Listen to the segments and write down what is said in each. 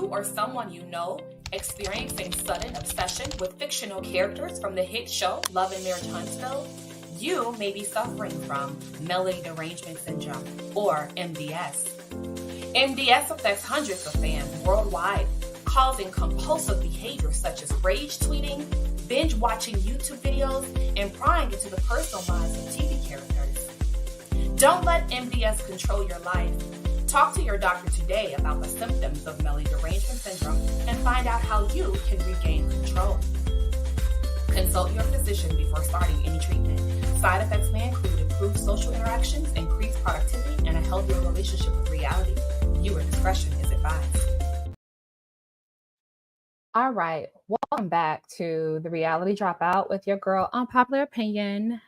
you or someone you know experiencing sudden obsession with fictional characters from the hit show Love and Marriage Huntsville? You may be suffering from melody derangement syndrome, or MDS. MDS affects hundreds of fans worldwide, causing compulsive behaviors such as rage tweeting, binge watching YouTube videos, and prying into the personal lives of TV characters. Don't let MDS control your life. Talk to your doctor today about the symptoms of melody derangement syndrome and find out how you can regain control. Consult your physician before starting any treatment. Side effects may include improved social interactions, increased productivity, and a healthier relationship with reality. Viewer discretion is advised. All right, welcome back to The Reality Dropout with your girl, Unpopular Opinion.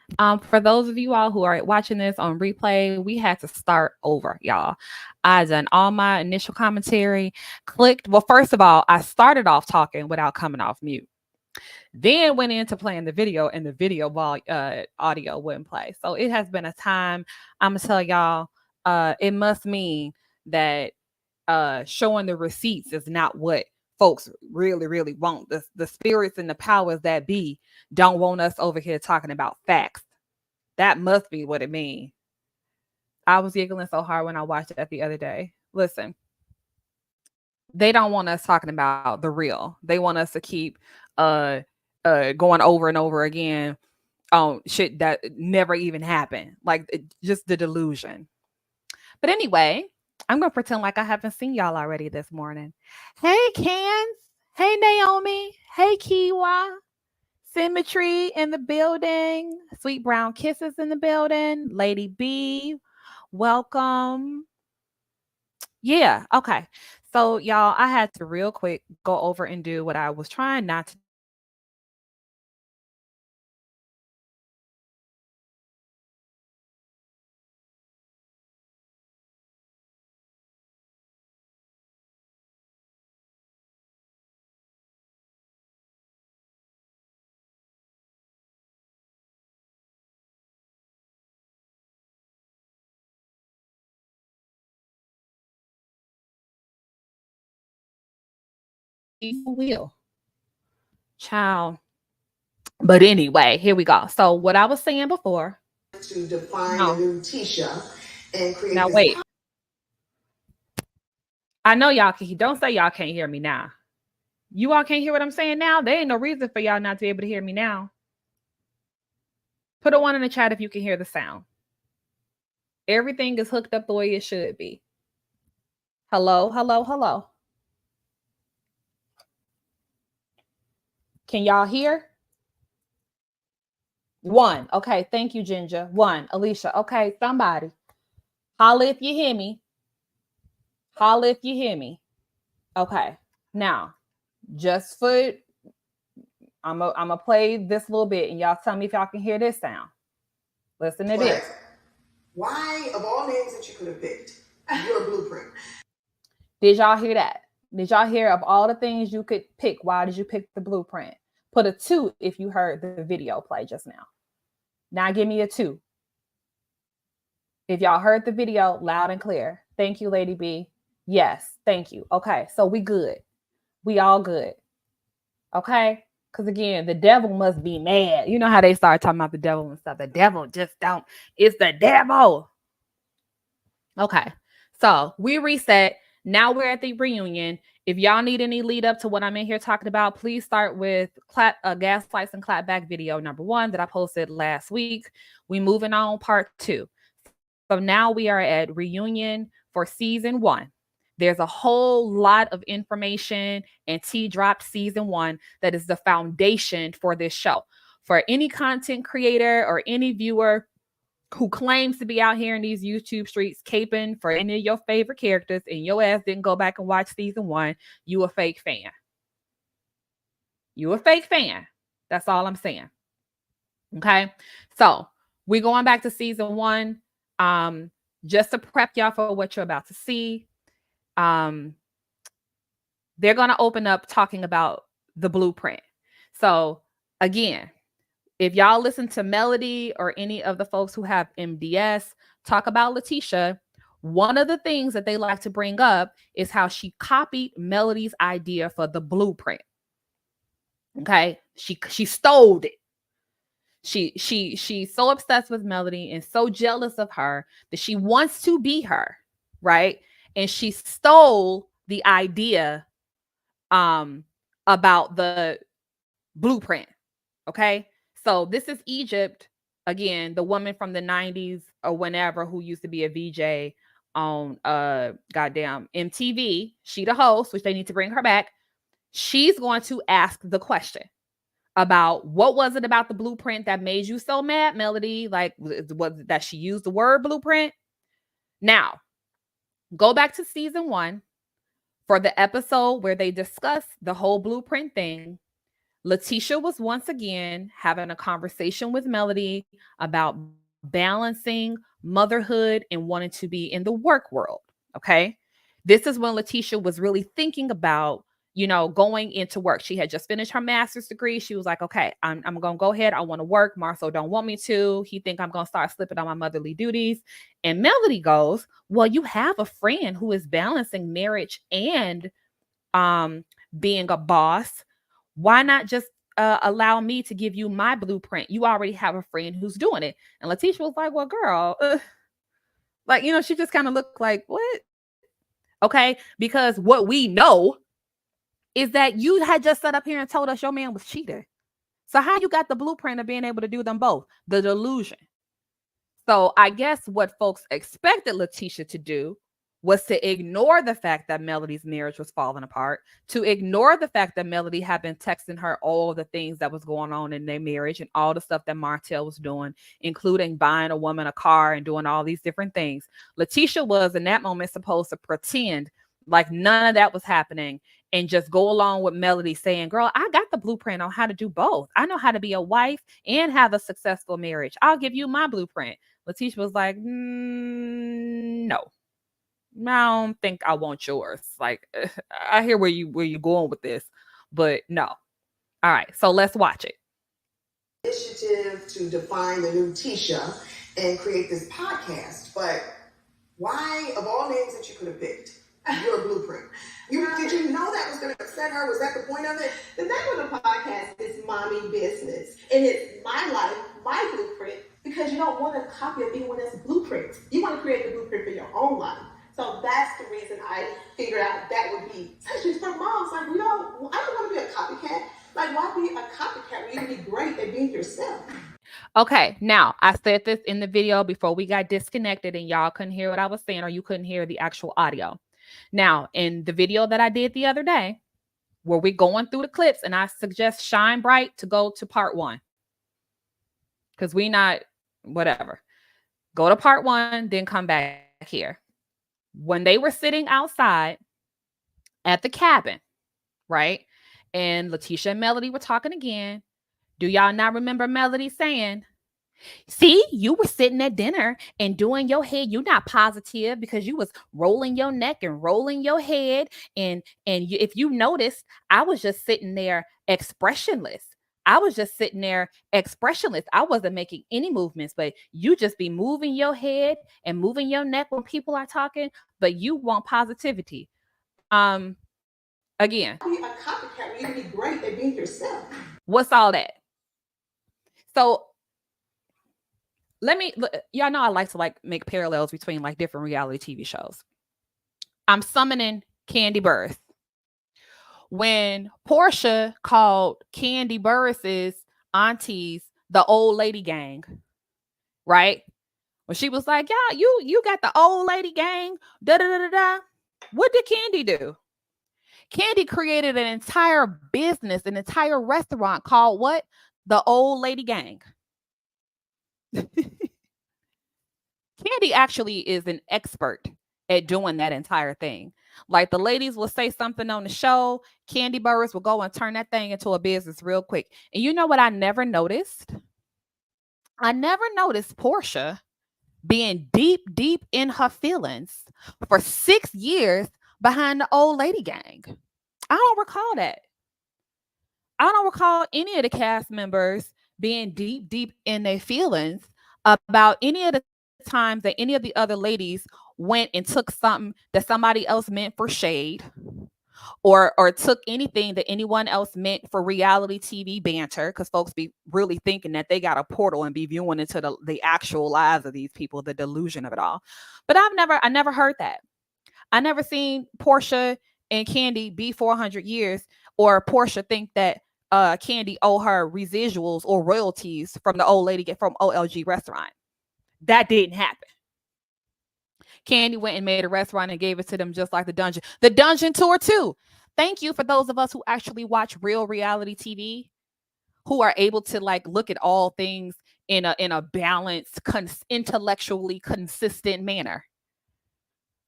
For those of you all who are watching this on replay, we had to start over, y'all. I done all my initial commentary, well, first of all, I started off talking without coming off mute. Then went into playing the video, and the video audio wouldn't play. So it has been a time. I'm gonna tell y'all, it must mean that showing the receipts is not what folks really want. The spirits and the powers that be don't want us over here talking about facts. That must be what it means. I was giggling so hard when I watched it the other day. Listen, they don't want us talking about the real. They want us to keep going over and over again on shit that never even happened. Like just the delusion. But anyway, I'm going to pretend like I haven't seen y'all already this morning. Hey, Cans. Hey, Naomi. Hey, Kiwa. Symmetry in the building. Sweet Brown Kisses in the building. Lady B, welcome. Yeah, okay. So, y'all, I had to real quick go over and do what I was trying not to. Will. Child. But anyway, here we go. So what I was saying before. To define Latisha and create. Now wait. I know y'all can. Don't say y'all can't hear me now. You all can't hear what I'm saying now? There ain't no reason for y'all not to be able to hear me now. Put a 1 in the chat if you can hear the sound. Everything is hooked up the way it should be. Hello, hello, hello. Can y'all hear? 1. Okay, thank you, Ginger. 1. Alicia. Okay, somebody. Holla if you hear me. Holla if you hear me. Okay, now, just for, I'm gonna play this little bit, and y'all tell me if y'all can hear this sound. Listen to this. Why, of all names that you could have picked, your blueprint? Did y'all hear that? Did y'all hear of all the things you could pick? Why did you pick the blueprint? Put a 2 if you heard the video play just now. Now give me a 2. If y'all heard the video loud and clear. Thank you, Lady B. Yes, thank you. Okay, so we good. We all good. Okay? Because again, the devil must be mad. You know how they start talking about the devil and stuff. The devil just don't. It's the devil. Okay, so we reset. Now we're at the reunion. If y'all need any lead up to what I'm in here talking about, please start with Gaslights and Clapback video number 1 that I posted last week. We moving on part 2. So now we are at reunion for season 1. There's a whole lot of information and tea dropped season 1 that is the foundation for this show. For any content creator or any viewer who claims to be out here in these YouTube streets caping for any of your favorite characters and your ass didn't go back and watch season 1, you a fake fan. You a fake fan. That's all I'm saying. Okay. So we're going back to season 1. Just to prep y'all for what you're about to see. They're going to open up talking about the blueprint. So again, if y'all listen to Melody or any of the folks who have MDS talk about Latisha, one of the things that they like to bring up is how she copied Melody's idea for the blueprint. Okay, she stole it. She's so obsessed with Melody and so jealous of her that she wants to be her, right? And she stole the idea about the blueprint. Okay, so this is Egypt again, the woman from the 90s or whenever who used to be a VJ on goddamn MTV. She the host, which they need to bring her back. She's going to ask the question about what was it about the blueprint that made you so mad, Melody? Like, was it that she used the word blueprint? Now, go back to season 1 for the episode where they discuss the whole blueprint thing. Latisha was once again having a conversation with Melody about balancing motherhood and wanting to be in the work world. Okay. This is when Latisha was really thinking about, going into work. She had just finished her master's degree. She was like, okay, I'm going to go ahead. I want to work. Marcel don't want me to. He think I'm going to start slipping on my motherly duties. And Melody goes, well, you have a friend who is balancing marriage and being a boss. Why not just allow me to give you my blueprint? You already have a friend who's doing it. And Latisha was like, well, girl, she just kind of looked like, what? Okay. Because what we know is that you had just sat up here and told us your man was cheating. So how you got the blueprint of being able to do them both? The delusion. So I guess what folks expected Latisha to do was to ignore the fact that Melody's marriage was falling apart, to ignore the fact that Melody had been texting her all the things that was going on in their marriage and all the stuff that Martell was doing, including buying a woman a car and doing all these different things. Latisha was in that moment supposed to pretend like none of that was happening and just go along with Melody saying, girl, I got the blueprint on how to do both. I know how to be a wife and have a successful marriage. I'll give you my blueprint. Latisha was like, no. I don't think I want yours. Like, I hear where you're going with this, but no. All right, so let's watch it. Initiative to define the new Tisha and create this podcast, but why, of all names that you could have picked, your blueprint? Did you know that was going to upset her? Was that the point of it? The name of the podcast is Mommy Business, and it's my life, my blueprint, because you don't want to copy of anyone else's blueprint. You want to create the blueprint for your own life. So that's the reason I figured out that would be, especially for moms, like, I don't want to be a copycat. Like, why be a copycat when you can be great at being yourself? Okay, now I said this in the video before we got disconnected and y'all couldn't hear what I was saying or you couldn't hear the actual audio. Now, in the video that I did the other day, where we're going through the clips, and I suggest Shine Bright to go to part 1. Because we not, whatever. Go to part 1, then come back here. When they were sitting outside at the cabin, right? And Latisha and Melody were talking again. Do y'all not remember Melody saying, see, you were sitting at dinner and doing your head. You're not positive because you was rolling your neck and rolling your head. And if you noticed, I was just sitting there expressionless. I wasn't making any movements, but you just be moving your head and moving your neck when people are talking, but you want positivity. Again. Be a copycat, you can be great at being yourself. What's all that? So y'all know I like to make parallels between different reality TV shows. I'm summoning Kandi Burruss. When Portia called Kandi Burruss's aunties the old lady gang, right? When she was like, yeah, you got the old lady gang, da-da-da-da-da. What did Kandi do? Kandi created an entire business, an entire restaurant called what? The Old Lady Gang. Kandi actually is an expert at doing that entire thing. Like the ladies will say something on the show, Kandi Burruss will go and turn that thing into a business real quick. And you know what I never noticed? I never noticed Portia being deep in her feelings for 6 years behind the Old Lady Gang. I don't recall that. I don't recall any of the cast members being deep in their feelings about any of the times that any of the other ladies went and took something that somebody else meant for shade, or took anything that anyone else meant for reality TV banter, because folks be really thinking that they got a portal and be viewing into the actual lives of these people, the delusion of it all. But I never heard that. I never seen Portia and Candy be 400 years, or Portia think that Candy owe her residuals or royalties from the old lady from OLG restaurant. That didn't happen. Candy went and made a restaurant and gave it to them, just like the dungeon tour too. Thank you for those of us who actually watch real reality TV, who are able to like look at all things in a balanced, intellectually consistent manner.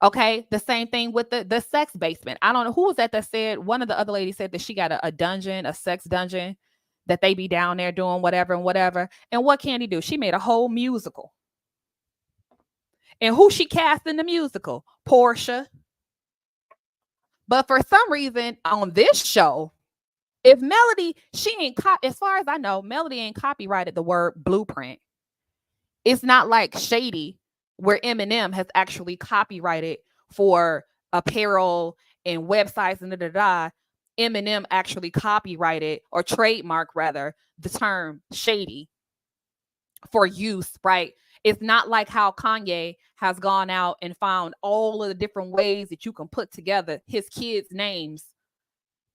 Okay, the same thing with the sex basement. I don't know who was that said. One of the other ladies said that she got a dungeon, a sex dungeon, that they be down there doing whatever and whatever. And what Candy do? She made a whole musical. And who she cast in the musical? Portia. But for some reason on this show, if Melody, she ain't as far as I know, Melody ain't copyrighted the word blueprint. It's not like Shady, where Eminem has actually copyrighted for apparel and websites and da. Eminem actually copyrighted, or trademark rather, the term shady for use, right? It's not like how Kanye has gone out and found all of the different ways that you can put together his kids' names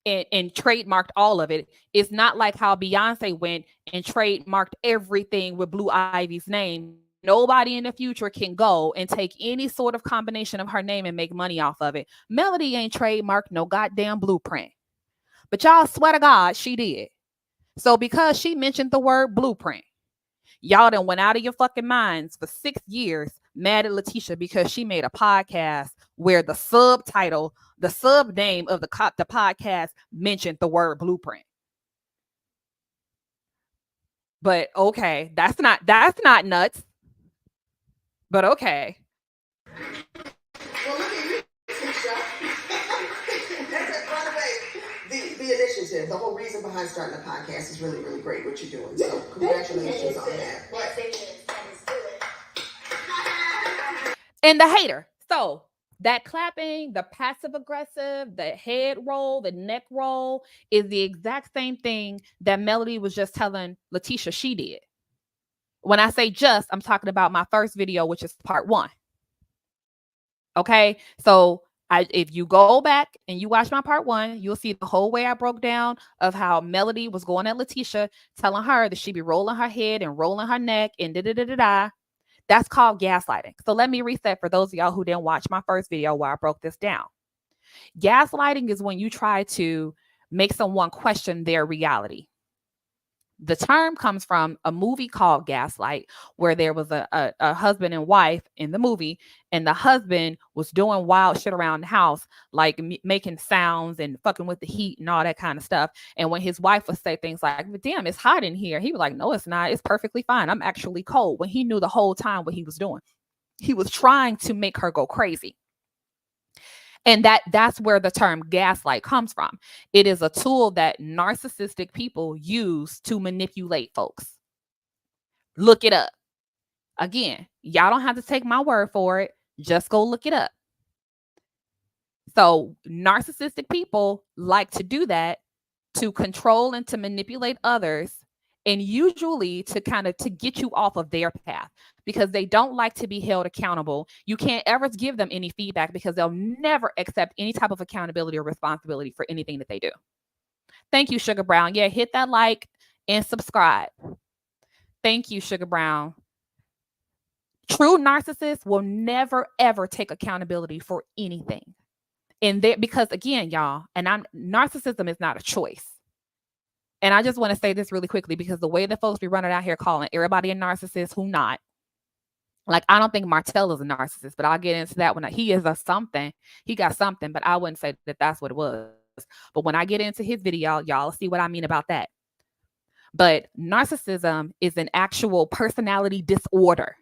and trademarked all of it. It's not like how Beyonce went and trademarked everything with Blue Ivy's name. Nobody in the future can go and take any sort of combination of her name and make money off of it. Melody ain't trademarked no goddamn blueprint. But y'all swear to God, she did. So because she mentioned the word blueprint, y'all done went out of your fucking minds for 6 years mad at Latisha because she made a podcast where the subtitle, the sub name of the podcast mentioned the word blueprint. But okay, that's not nuts. But okay. Well, look at you, Latisha. By the way, the initiative, the whole reason behind starting the podcast is really, really great what you're doing. So congratulations on that. And the hater. So that clapping, the passive aggressive, the head roll, the neck roll is the exact same thing that Melody was just telling Latisha she did. When I say just, I'm talking about my first video, which is part 1. Okay. So if you go back and you watch my part 1, you'll see the whole way I broke down of how Melody was going at Latisha, telling her that she be rolling her head and rolling her neck and da. That's called gaslighting. So let me reset for those of y'all who didn't watch my first video where I broke this down. Gaslighting is when you try to make someone question their reality. The term comes from a movie called Gaslight, where there was a husband and wife in the movie, and the husband was doing wild shit around the house, like making sounds and fucking with the heat and all that kind of stuff. And when his wife would say things like, "But damn, it's hot in here," he was like, "No, it's not. It's perfectly fine. I'm actually cold." When he knew the whole time what he was doing. He was trying to make her go crazy. And that's where the term gaslight comes from. It is a tool that narcissistic people use to manipulate folks. Look it up. Again, y'all don't have to take my word for it. Just go look it up. So narcissistic people like to do that to control and to manipulate others, and usually to get you off of their path, because they don't like to be held accountable. You can't ever give them any feedback because they'll never accept any type of accountability or responsibility for anything that they do. Thank you, Sugar Brown. Yeah, hit that like and subscribe. Thank you, Sugar Brown. True narcissists will never, ever take accountability for anything. Because again, y'all, narcissism is not a choice. And I just want to say this really quickly, because the way that folks be running out here calling everybody a narcissist who not. Like, I don't think Martell is a narcissist, but I'll get into that when he is a something. He got something, but I wouldn't say that that's what it was. But when I get into his video, y'all see what I mean about that. But narcissism is an actual personality disorder.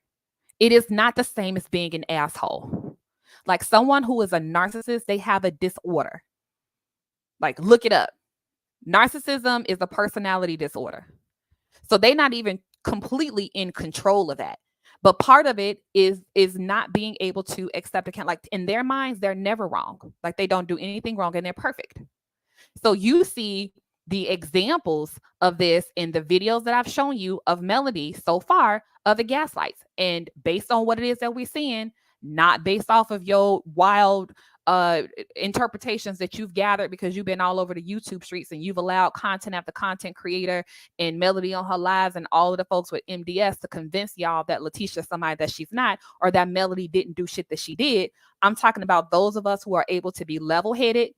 It is not the same as being an asshole. Like, someone who is a narcissist, they have a disorder. Like, look it up. Narcissism is a personality disorder. So they're not even completely in control of that. But part of it is not being able to accept account. Like in their minds, they're never wrong. Like they don't do anything wrong and they're perfect. So you see the examples of this in the videos that I've shown you of Melody so far of the Gaslights. And based on what it is that we're seeing, not based off of your wild interpretations that you've gathered because you've been all over the YouTube streets and you've allowed content after content creator and Melody on her lives and all of the folks with MDS to convince y'all that Latisha is somebody that she's not, or that Melody didn't do shit that she did. I'm talking about those of us who are able to be level-headed,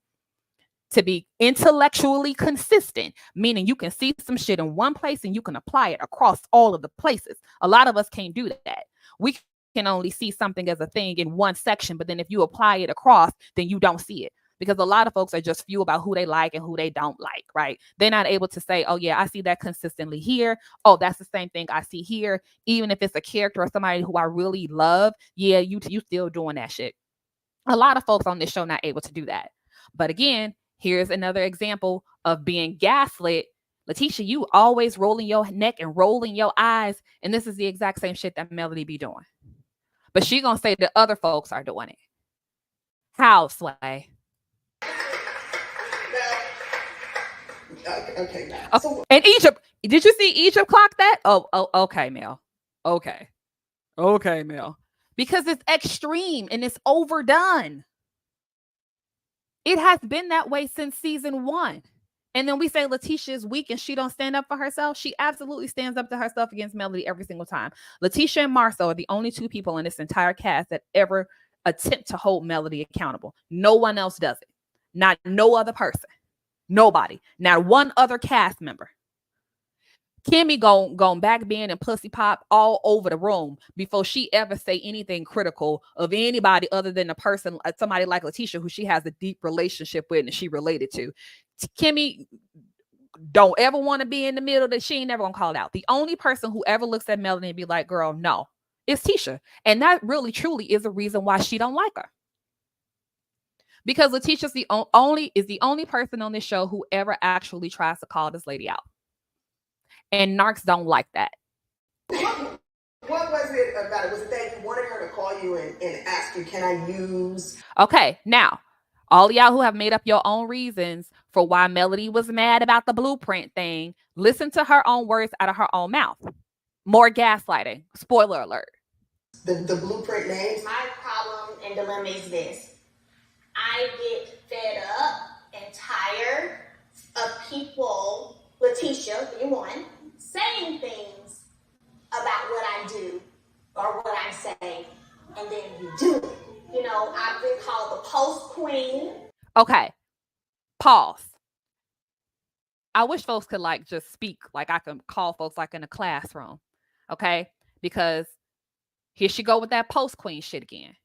to be intellectually consistent, meaning you can see some shit in one place and you can apply it across all of the places. A lot of us can't do that. We can only see something as a thing in one section, but then if you apply it across, then you don't see it. Because a lot of folks are just few about who they like and who they don't like, right? They're not able to say, oh yeah, I see that consistently here. Oh, that's the same thing I see here. Even if it's a character or somebody who I really love, yeah, you still doing that shit. A lot of folks on this show not able to do that. But again, here's another example of being gaslit. Latisha, you always rolling your neck and rolling your eyes. And this is the exact same shit that Melody be doing. But she gonna say that other folks are doing it. How, Sway? Okay, now. Oh, so, and Egypt, did you see Egypt clock that? Oh, okay, Mel. Okay, Mel. Because it's extreme and it's overdone. It has been that way since season 1. And then we say Latisha is weak and she don't stand up for herself. She absolutely stands up to herself against Melody every single time. Latisha and Marcel are the only 2 people in this entire cast that ever attempt to hold Melody accountable. No one else does it. Not no other person. Nobody. Not one other cast member. Kimmy gone back being and pussy pop all over the room before she ever say anything critical of anybody other than a person, somebody like Latisha, who she has a deep relationship with and she related to. Kimmy don't ever want to be in the middle, that she ain't never gonna call it out. The only person who ever looks at Melody and be like, girl, no, it's Tisha. And that really truly is the reason why she don't like her. Because Latisha's the only person on this show who ever actually tries to call this lady out. And narcs don't like that. What was it about it? Was it that you wanted her to call you and ask you, can I use? Okay, now, all y'all who have made up your own reasons for why Melody was mad about the blueprint thing, listen to her own words out of her own mouth. More gaslighting. Spoiler alert. The blueprint names? My problem and dilemma is this. I get fed up and tired of people, Latisha, being one, saying things about what I do or what I say, and then you do it. You know, I've been called the post queen. Okay, pause. I wish folks could like just speak like I can call folks like in a classroom, okay? Because here she go with that post queen shit again.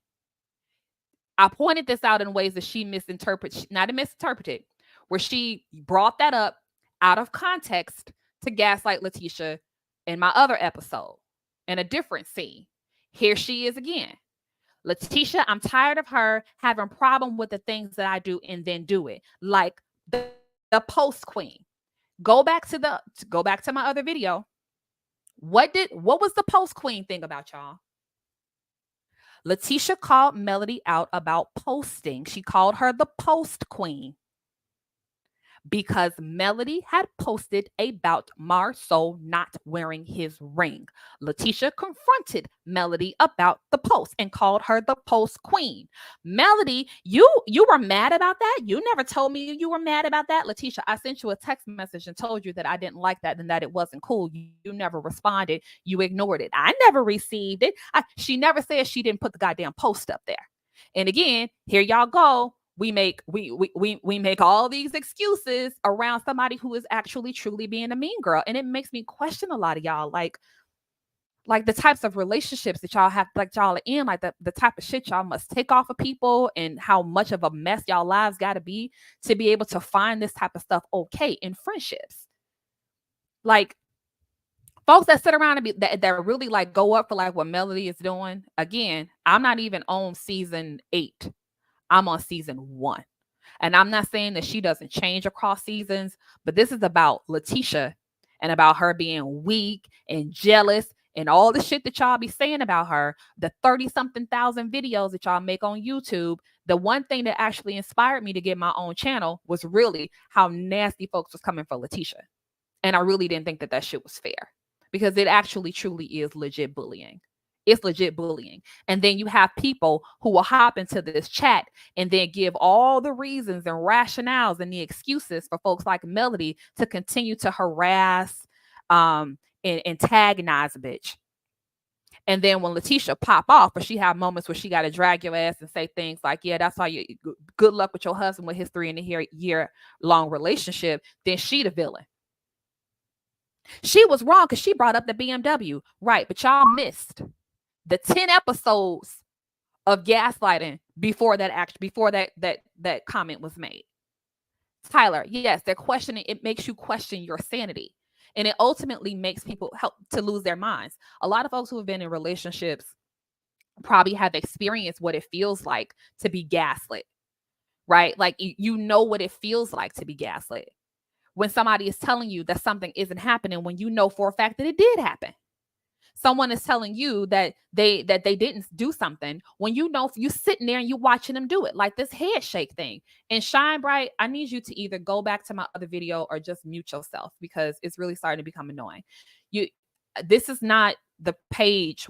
I pointed this out in ways that she misinterpreted, where she brought that up out of context to gaslight Latisha in my other episode in a different scene. Here she is again. Latisha, I'm tired of her having a problem with the things that I do and then do it. Like the post queen. Go back to my other video. What was the post queen thing about, y'all? Latisha called Melody out about posting. She called her the post queen because Melody had posted about Marceau not wearing his ring. Latisha confronted Melody about the post and called her the post queen. Melody, you were mad about that? You never told me you were mad about that. Latisha, I sent you a text message and told you that I didn't like that and that it wasn't cool. You never responded. You ignored it. I never received it. She never said she didn't put the goddamn post up there. And again, here y'all go. We make all these excuses around somebody who is actually truly being a mean girl. And it makes me question a lot of y'all, like the types of relationships that y'all have, like y'all are in, like the type of shit y'all must take off of people and how much of a mess y'all lives got to be able to find this type of stuff okay in friendships. Like folks that sit around and be that really like go up for like what Melody is doing. Again, I'm not even on season 8. I'm on season 1. And I'm not saying that she doesn't change across seasons, but this is about Latisha and about her being weak and jealous and all the shit that y'all be saying about her, the 30-something thousand videos that y'all make on YouTube, the one thing that actually inspired me to get my own channel was really how nasty folks was coming for Latisha. And I really didn't think that that shit was fair, because it actually truly is legit bullying. It's legit bullying. And then you have people who will hop into this chat and then give all the reasons and rationales and the excuses for folks like Melody to continue to harass and antagonize a bitch. And then when Latisha pop off, or she have moments where she got to drag your ass and say things like, yeah, that's how you, good luck with your husband with his 3.5 year long relationship, then she the villain. She was wrong because she brought up the BMW. Right, but y'all missed the 10 episodes of gaslighting before that comment was made. Tyler, yes, they're questioning. It makes you question your sanity. And it ultimately makes people help to lose their minds. A lot of folks who have been in relationships probably have experienced what it feels like to be gaslit, right? Like, you know what it feels like to be gaslit. When somebody is telling you that something isn't happening, when you know for a fact that it did happen. Someone is telling you that they didn't do something when you know you sitting there and you watching them do it, like this head shake thing. And Shine Bright, I need you to either go back to my other video or just mute yourself, because it's really starting to become annoying. This is not the page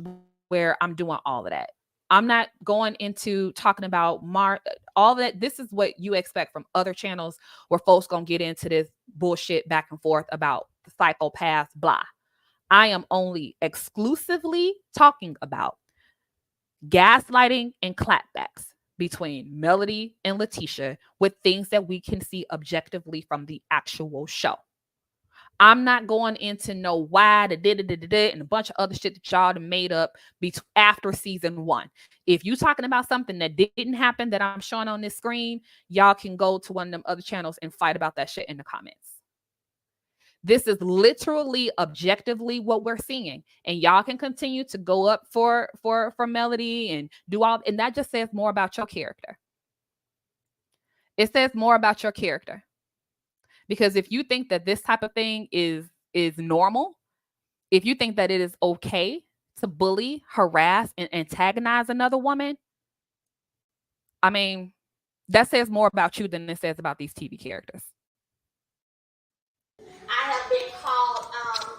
where I'm doing all of that. I'm not going into talking about all that. This is what you expect from other channels where folks gonna get into this bullshit back and forth about the psychopath, blah. I am only exclusively talking about gaslighting and clapbacks between Melody and Latisha, with things that we can see objectively from the actual show. I'm not going into no why, and a bunch of other shit that y'all done made up after season 1. If you talking about something that didn't happen that I'm showing on this screen, y'all can go to one of them other channels and fight about that shit in the comments. This is literally objectively what we're seeing. And y'all can continue to go up for Melody and do all, and that just says more about your character. It says more about your character. Because if you think that this type of thing is normal, if you think that it is okay to bully, harass, and antagonize another woman, I mean, that says more about you than it says about these TV characters. I have been called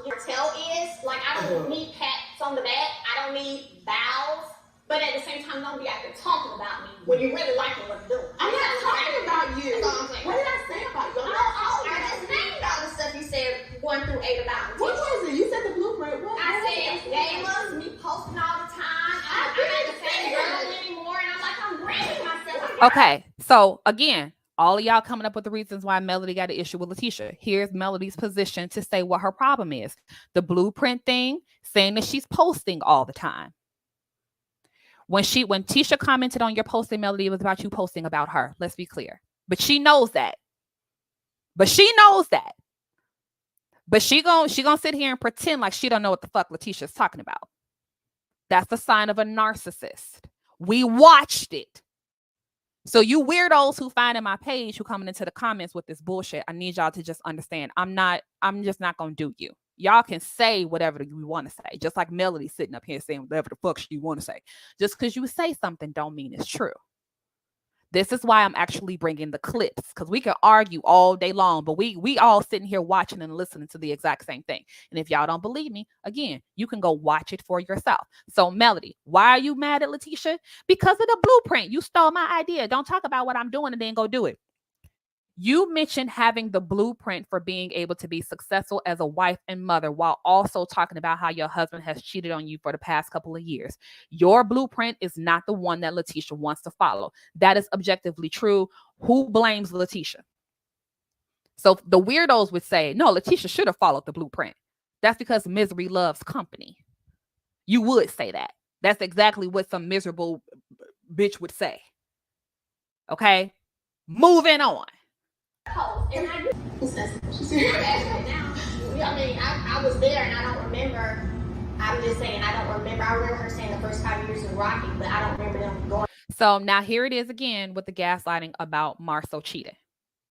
Martell is. Like, I don't need pats on the back. I don't need bows. But at the same time, don't be out there talking about me when you really like what I'm doing. I'm not talking about you. What did I say about you? I just named all the stuff you said 1 through 8 about me. What was it? You said the blueprint. I said gamers, me posting all the time. I'm not the same girl anymore. And I'm like, I'm branding myself. Okay, so again, all of y'all coming up with the reasons why Melody got an issue with Latisha. Here's Melody's position to say what her problem is. The blueprint thing, saying that she's posting all the time. When Tisha commented on your posting, Melody, it was about you posting about her. Let's be clear. But she knows that. But she gonna sit here and pretend like she don't know what the fuck Latisha's talking about. That's the sign of a narcissist. We watched it. So you weirdos who find in my page, who coming into the comments with this bullshit, I need y'all to just understand. I'm just not gonna do you. Y'all can say whatever you want to say, just like Melody sitting up here saying whatever the fuck you want to say. Just because you say something don't mean it's true. This is why I'm actually bringing the clips, because we can argue all day long, but we all sitting here watching and listening to the exact same thing. And if y'all don't believe me, again, you can go watch it for yourself. So Melody, why are you mad at Latisha? Because of the blueprint. You stole my idea. Don't talk about what I'm doing and then go do it. You mentioned having the blueprint for being able to be successful as a wife and mother, while also talking about how your husband has cheated on you for the past couple of years. Your blueprint is not the one that Latisha wants to follow. That is objectively true. Who blames Latisha? So the weirdos would say, no, Latisha should have followed the blueprint. That's because misery loves company. You would say that. That's exactly what some miserable bitch would say. Okay? Moving on. And I do. I mean, I was there and I don't remember. I'm just saying, I don't remember. I remember her saying the first 5 years was rocky, but I don't remember them going. So now here it is again with the gaslighting about Marcel cheating.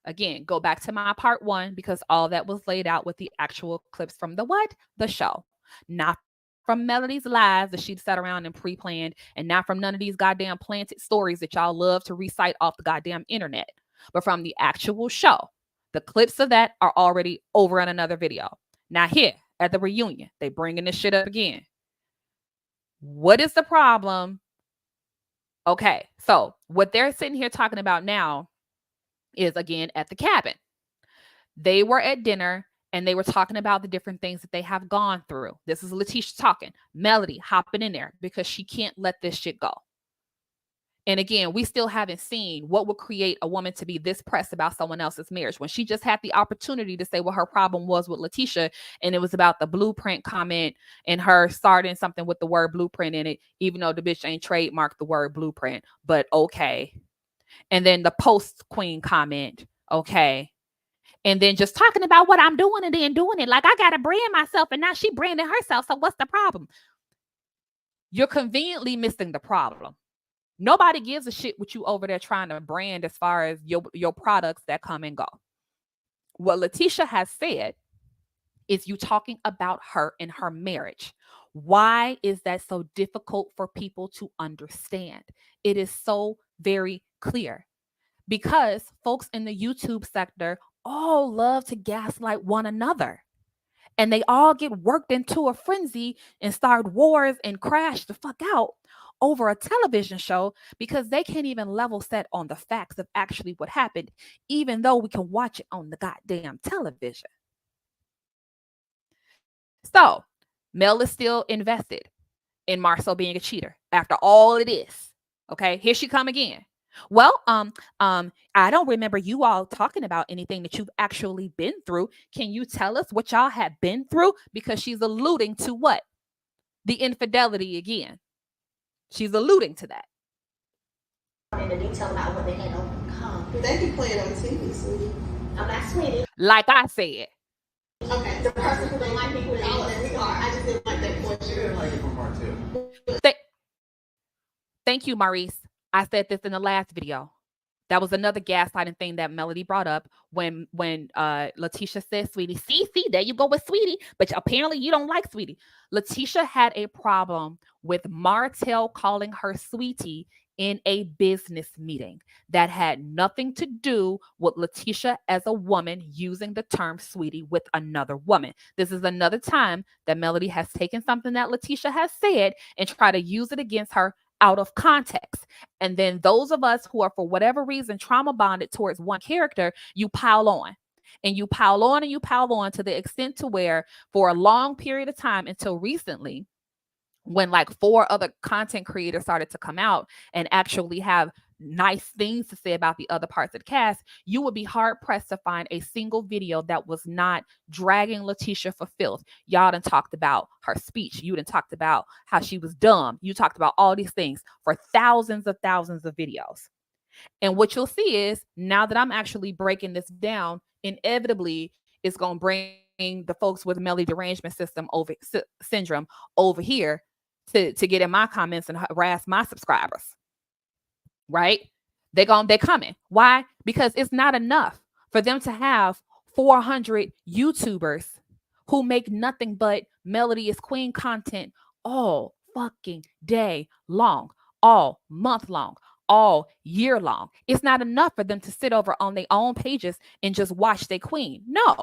Again, go back to my part 1, because all that was laid out with the actual clips from the show, not from Melody's lies that she'd sat around and pre-planned, and not from none of these goddamn planted stories that y'all love to recite off the goddamn internet, but from the actual show. The clips of that are already over in another video. Now here at the reunion, they bringing this shit up again. What is the problem? Okay, so what they're sitting here talking about now is, again, at the cabin. They were at dinner and they were talking about the different things that they have gone through. This is Latisha talking. Melody hopping in there because she can't let this shit go. And again, we still haven't seen what would create a woman to be this pressed about someone else's marriage when she just had the opportunity to say what her problem was with Latisha. And it was about the blueprint comment and her starting something with the word blueprint in it, even though the bitch ain't trademarked the word blueprint, but okay. And then the post queen comment, okay. And then just talking about what I'm doing and then doing it. Like, I got to brand myself and now she branding herself. So what's the problem? You're conveniently missing the problem. Nobody gives a shit what you over there trying to brand as far as your products that come and go. What Latisha has said is you talking about her and her marriage. Why is that so difficult for people to understand? It is so very clear. Because folks in the YouTube sector all love to gaslight one another. And they all get worked into a frenzy and start wars and crash the fuck out over a television show because they can't even level set on the facts of actually what happened, even though we can watch it on the goddamn television. So Mel is still invested in Marcel being a cheater after all it is. Okay, here she come again. Well, I don't remember you all talking about anything that you've actually been through. Can you tell us what y'all have been through? Because she's alluding to what? The infidelity again. She's alluding to that. In the detail about what they had overcome. They be playing on TV, sweetie. I'm not sweetie. Like I said. Okay, the person who don't like me with all that scar. I just didn't like that portion. You didn't like it from Martell. Thank you, Maurice. I said this in the last video. That was another gaslighting thing that Melody brought up when Latisha said, sweetie, see, there you go with sweetie, but apparently you don't like sweetie. Latisha had a problem with Martell calling her sweetie in a business meeting that had nothing to do with Latisha as a woman using the term sweetie with another woman. This is another time that Melody has taken something that Latisha has said and tried to use it against her out of context. And then those of us who are, for whatever reason, trauma bonded towards one character, you pile on. And you pile on and you pile on to the extent to where for a long period of time until recently, when like 4 other content creators started to come out and actually have nice things to say about the other parts of the cast, you would be hard pressed to find a single video that was not dragging Latisha for filth. Y'all done talked about her speech. You done talked about how she was dumb. You talked about all these things for thousands of videos. And what you'll see is, now that I'm actually breaking this down, inevitably it's going to bring the folks with Melody derangement syndrome over here to get in my comments and harass my subscribers. Right? They're coming. Why? Because it's not enough for them to have 400 YouTubers who make nothing but Melody is Queen content all fucking day long, all month long, all year long. It's not enough for them to sit over on their own pages and just watch their queen. No.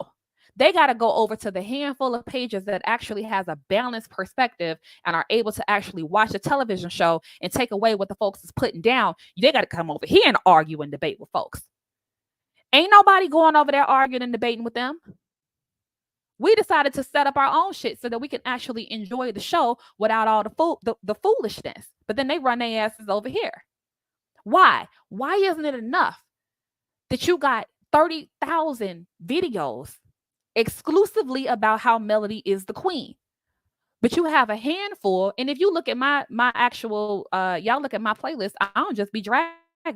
They got to go over to the handful of pages that actually has a balanced perspective and are able to actually watch a television show and take away what the folks is putting down. They got to come over here and argue and debate with folks. Ain't nobody going over there arguing and debating with them. We decided to set up our own shit so that we can actually enjoy the show without all the foolishness. But then they run their asses over here. Why? Why isn't it enough that you got 30,000 videos exclusively about how Melody is the queen, but you have a handful? And if you look at my actual y'all look at my playlist, I don't just be dragging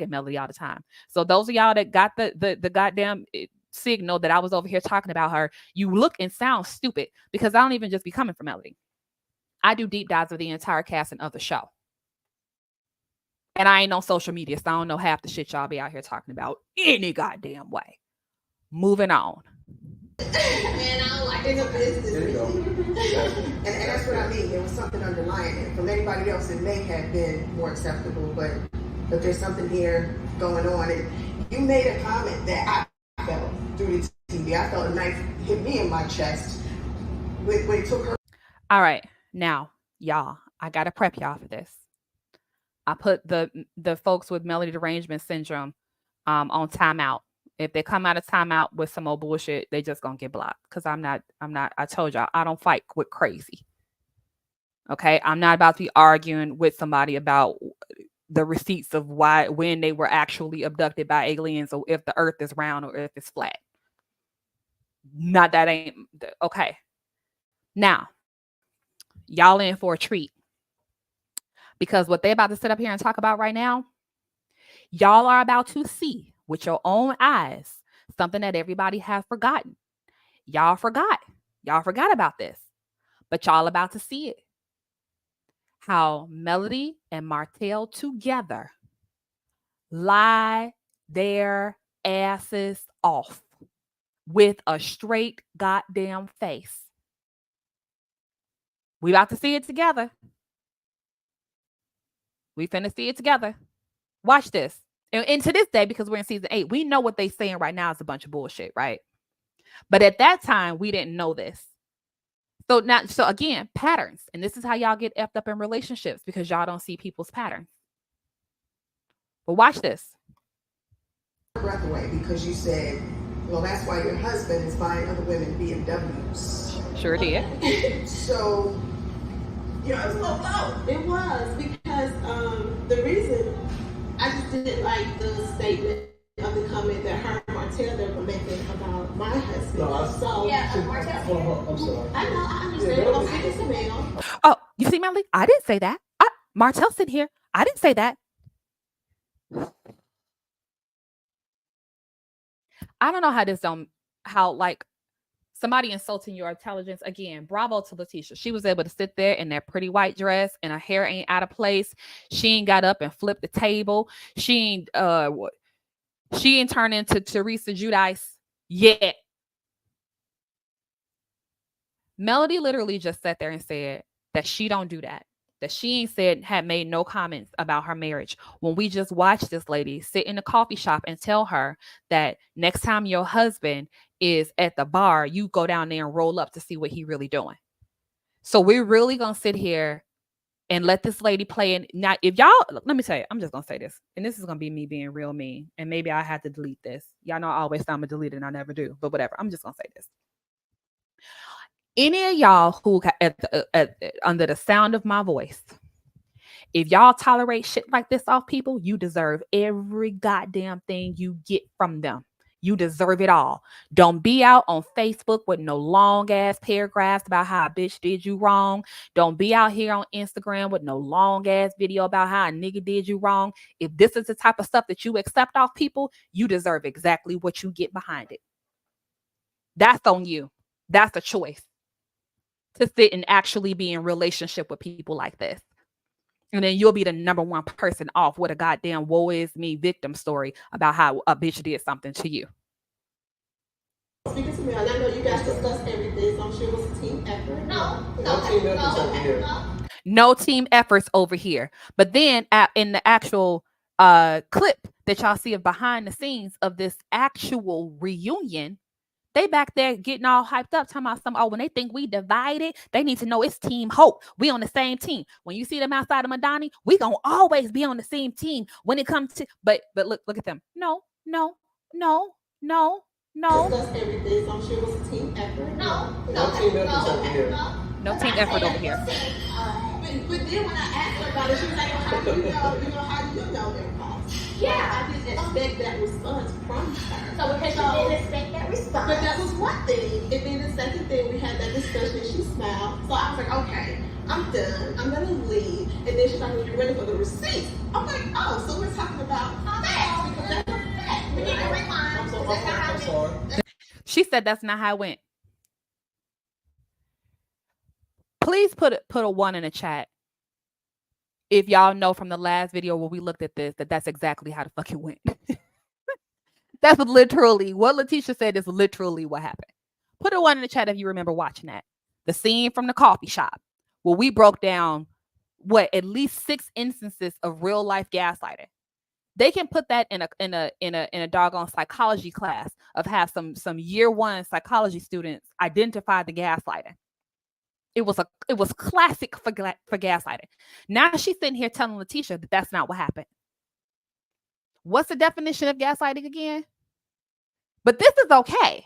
Melody all the time. So those of y'all that got the goddamn signal that I was over here talking about her, you look and sound stupid because I don't even just be coming from Melody. I do deep dives of the entire cast and of the show. And I ain't on social media, so I don't know half the shit y'all be out here talking about any goddamn way. Moving on. Man, I don't like it. It's a business. And that's what I mean. There was something underlying it. From anybody else, it may have been more acceptable, but there's something here going on. And you made a comment that I felt through the TV. I felt a knife hit me in my chest when it took her. All right, now, y'all, I gotta prep y'all for this. I put the folks with melody derangement syndrome on timeout. If they come out of timeout with some old bullshit, they just gonna get blocked. Because I'm not, I told y'all, I don't fight with crazy. Okay, I'm not about to be arguing with somebody about the receipts of when they were actually abducted by aliens, or if the earth is round or if it's flat. Not that ain't okay. Now, y'all in for a treat. Because what they about to sit up here and talk about right now, y'all are about to see with your own eyes something that everybody has forgotten. Y'all forgot. Y'all forgot about this. But y'all about to see it. How Melody and Martell together lie their asses off with a straight goddamn face. We about to see it together. We finna see it together. Watch this. And to this day, because we're in season 8, we know what they saying right now is a bunch of bullshit, right? But at that time, we didn't know this. So again, patterns. And this is how y'all get effed up in relationships, because y'all don't see people's patterns. But watch this. Breath away because you said, well, that's why your husband is buying other women BMWs. Sure did. So, it was a little low. It was because the reason I just didn't like the statement of the comment that her and Martell they were making about my husband. Martell. I'm sorry. I know, I understand. Yeah, I'm speaking to Mel. Oh, you see, Melody? I didn't say that. Martell sitting here. I didn't say that. I don't know how like somebody insulting your intelligence. Again, bravo to Latisha. She was able to sit there in that pretty white dress and her hair ain't out of place. She ain't got up and flipped the table. She ain't turned into Teresa Giudice yet. Melody literally just sat there and said that she don't do that. That she ain't had made no comments about her marriage. When we just watched this lady sit in a coffee shop and tell her that next time your husband is at the bar, you go down there and roll up to see what he really doing. So we're really going to sit here and let this lady play. And now, if y'all, let me tell you, I'm just going to say this. And this is going to be me being real mean. And maybe I had to delete this. Y'all know I always say I'm going to delete it and I never do. But whatever. I'm just going to say this. Any of y'all who under the sound of my voice, if y'all tolerate shit like this off people, you deserve every goddamn thing you get from them. You deserve it all. Don't be out on Facebook with no long ass paragraphs about how a bitch did you wrong. Don't be out here on Instagram with no long ass video about how a nigga did you wrong. If this is the type of stuff that you accept off people, you deserve exactly what you get behind it. That's on you. That's a choice. To sit and actually be in relationship with people like this. And then you'll be the number one person off with a goddamn woe is me victim story about how a bitch did something to you. Speaking to me, I know you guys discussed everything, so I'm sure it was a team effort. No team efforts over here. But then in the actual clip that y'all see of behind the scenes of this actual reunion, they back there getting all hyped up, talking about when they think we divided, they need to know it's Team Hope. We on the same team. When you see them outside of Madani, we gonna always be on the same team when it comes to. But look at them. No. Discuss everything, so I'm sure it was a team effort. No team effort over here. But then when I asked her about it, she was like, how do you know their cause? Yeah. I didn't expect that response from her. So because you didn't expect that response. But that was one thing. And then the second thing, we had that discussion, she smiled. So I was like, okay, I'm done. I'm going to leave. And then she's like, well, you're ready for the receipt. I'm like, oh, so we're talking about facts. Because that's a fact. We need to rewind. I'm sorry. She said that's not how it went. Please put a 1 in the chat if y'all know from the last video where we looked at this that's exactly how the fuck it went. That's literally what Latisha said is literally what happened. Put a 1 in the chat if you remember watching that. the scene from the coffee shop, where we broke down at least 6 instances of real life gaslighting. They can put that in a doggone psychology class of have some year 1 psychology students identify the gaslighting. It was classic for gaslighting. Now she's sitting here telling Latisha that that's not what happened. What's the definition of gaslighting again? But this is okay.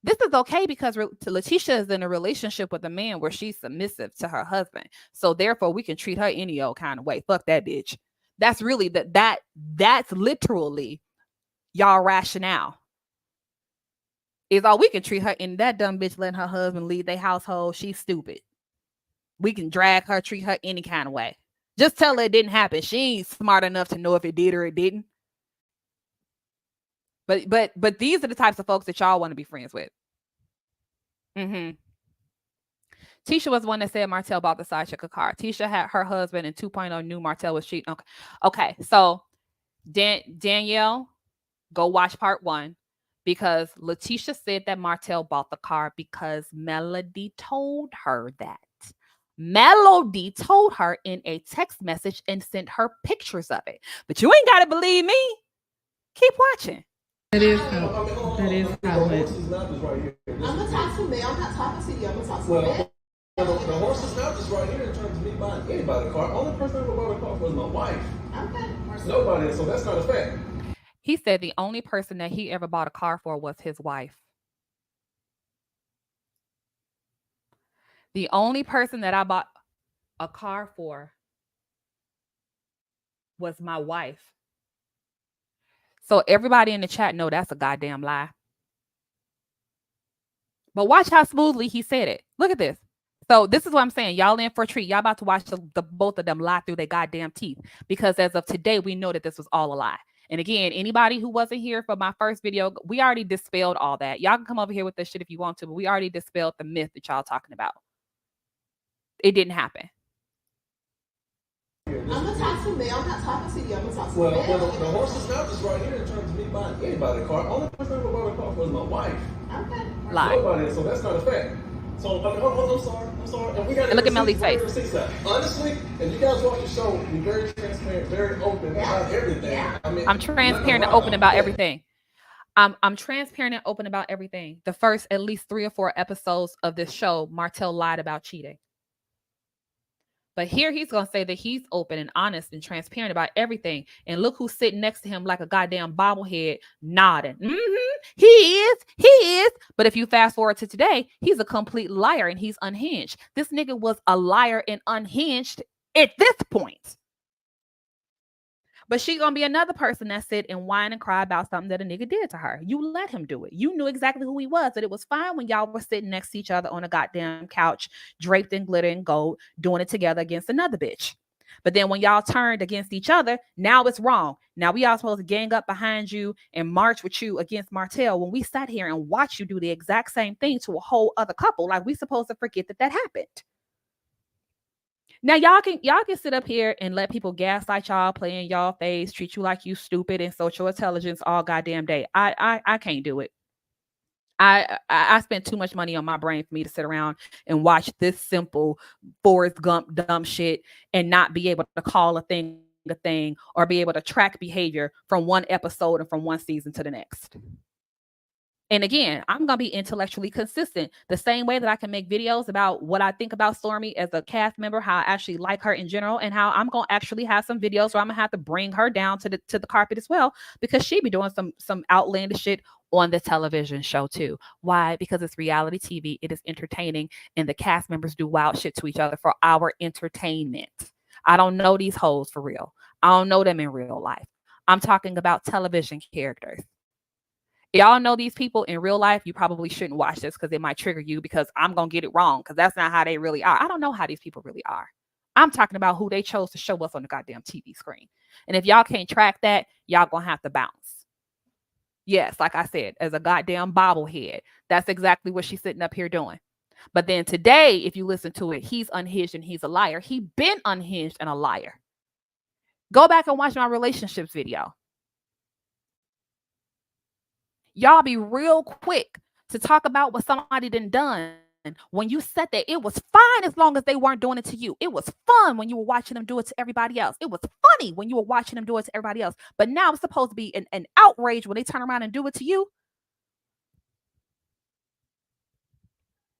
This is okay because Latisha is in a relationship with a man where she's submissive to her husband. So therefore we can treat her any old kind of way. Fuck that bitch. That's really that's literally y'all rationale. Is all we can treat her, and that dumb bitch letting her husband lead their household. She's stupid. We can drag her, treat her any kind of way. Just tell her it didn't happen. She ain't smart enough to know if it did or it didn't. But these are the types of folks that y'all want to be friends with. Tisha was the one that said Martell bought the side chick a car. Tisha had her husband in 2.0 knew Martell was cheating. Okay. So Danielle, go watch part 1 because Latisha said that Martell bought the car because Melody told her that. Melody told her in a text message and sent her pictures of it. But you ain't got to believe me. Keep watching. That is how it went. I'm gonna talk to me. I'm not talking to you. I'm gonna talk to me. The horse's mouth is right here in terms of me buying anybody a car. Only person that ever bought a car was my wife. Okay. Nobody, so that's not a fact. He said the only person that he ever bought a car for was his wife. The only person that I bought a car for was my wife. So everybody in the chat know that's a goddamn lie. But watch how smoothly he said it. Look at this. So this is what I'm saying. Y'all in for a treat. Y'all about to watch the both of them lie through their goddamn teeth. Because as of today, we know that this was all a lie. And again, anybody who wasn't here for my first video, we already dispelled all that. Y'all can come over here with this shit if you want to, but we already dispelled the myth that y'all talking about. It didn't happen. I'm gonna talk to me. I'm not talking to you. I'm gonna talk to Well, me. the horse's mouth is right here in terms of me buying anybody a car. Only person that ever bought a car was my wife. Okay. Lie. Nobody, so that's not a fact. So, I'm sorry. And we got look at Melly's face. Honestly, and you guys watch the show, be very transparent, very open about everything. Yeah. I mean, I'm transparent and open about everything. I'm transparent and open about everything. The first at least 3 or 4 episodes of this show, Martell lied about cheating. But here he's going to say that he's open and honest and transparent about everything. And look who's sitting next to him like a goddamn bobblehead nodding. He is. But if you fast forward to today, he's a complete liar and he's unhinged. This nigga was a liar and unhinged at this point. But she gonna be another person that sit and whine and cry about something that a nigga did to her. You let him do it. You knew exactly who he was. That it was fine when y'all were sitting next to each other on a goddamn couch, draped in glitter and gold, doing it together against another bitch. But then when y'all turned against each other, now it's wrong. Now we all supposed to gang up behind you and march with you against Martell when we sat here and watched you do the exact same thing to a whole other couple. Like we supposed to forget that happened. Now y'all can sit up here and let people gaslight y'all, play in y'all face, treat you like you stupid and social intelligence all goddamn day. I can't do it. I spent too much money on my brain for me to sit around and watch this simple Forrest Gump dumb shit and not be able to call a thing or be able to track behavior from one episode and from one season to the next. And again, I'm going to be intellectually consistent the same way that I can make videos about what I think about Stormy as a cast member, how I actually like her in general, and how I'm going to actually have some videos where I'm going to have to bring her down to the carpet as well, because she be doing some outlandish shit on the television show too. Why? Because it's reality TV. It is entertaining, and the cast members do wild shit to each other for our entertainment. I don't know these hoes for real. I don't know them in real life. I'm talking about television characters. Y'all know these people in real life, you probably shouldn't watch this because it might trigger you, because I'm going to get it wrong, because that's not how they really are. I don't know how these people really are. I'm talking about who they chose to show us on the goddamn TV screen. And if y'all can't track that, y'all going to have to bounce. Yes, like I said, as a goddamn bobblehead, that's exactly what she's sitting up here doing. But then today, if you listen to it, he's unhinged and he's a liar. He been unhinged and a liar. Go back and watch my relationships video. Y'all be real quick to talk about what somebody done when you said that it was fine as long as they weren't doing it to you. It was fun when you were watching them do it to everybody else. It was funny when you were watching them do it to everybody else. But now it's supposed to be an outrage when they turn around and do it to you.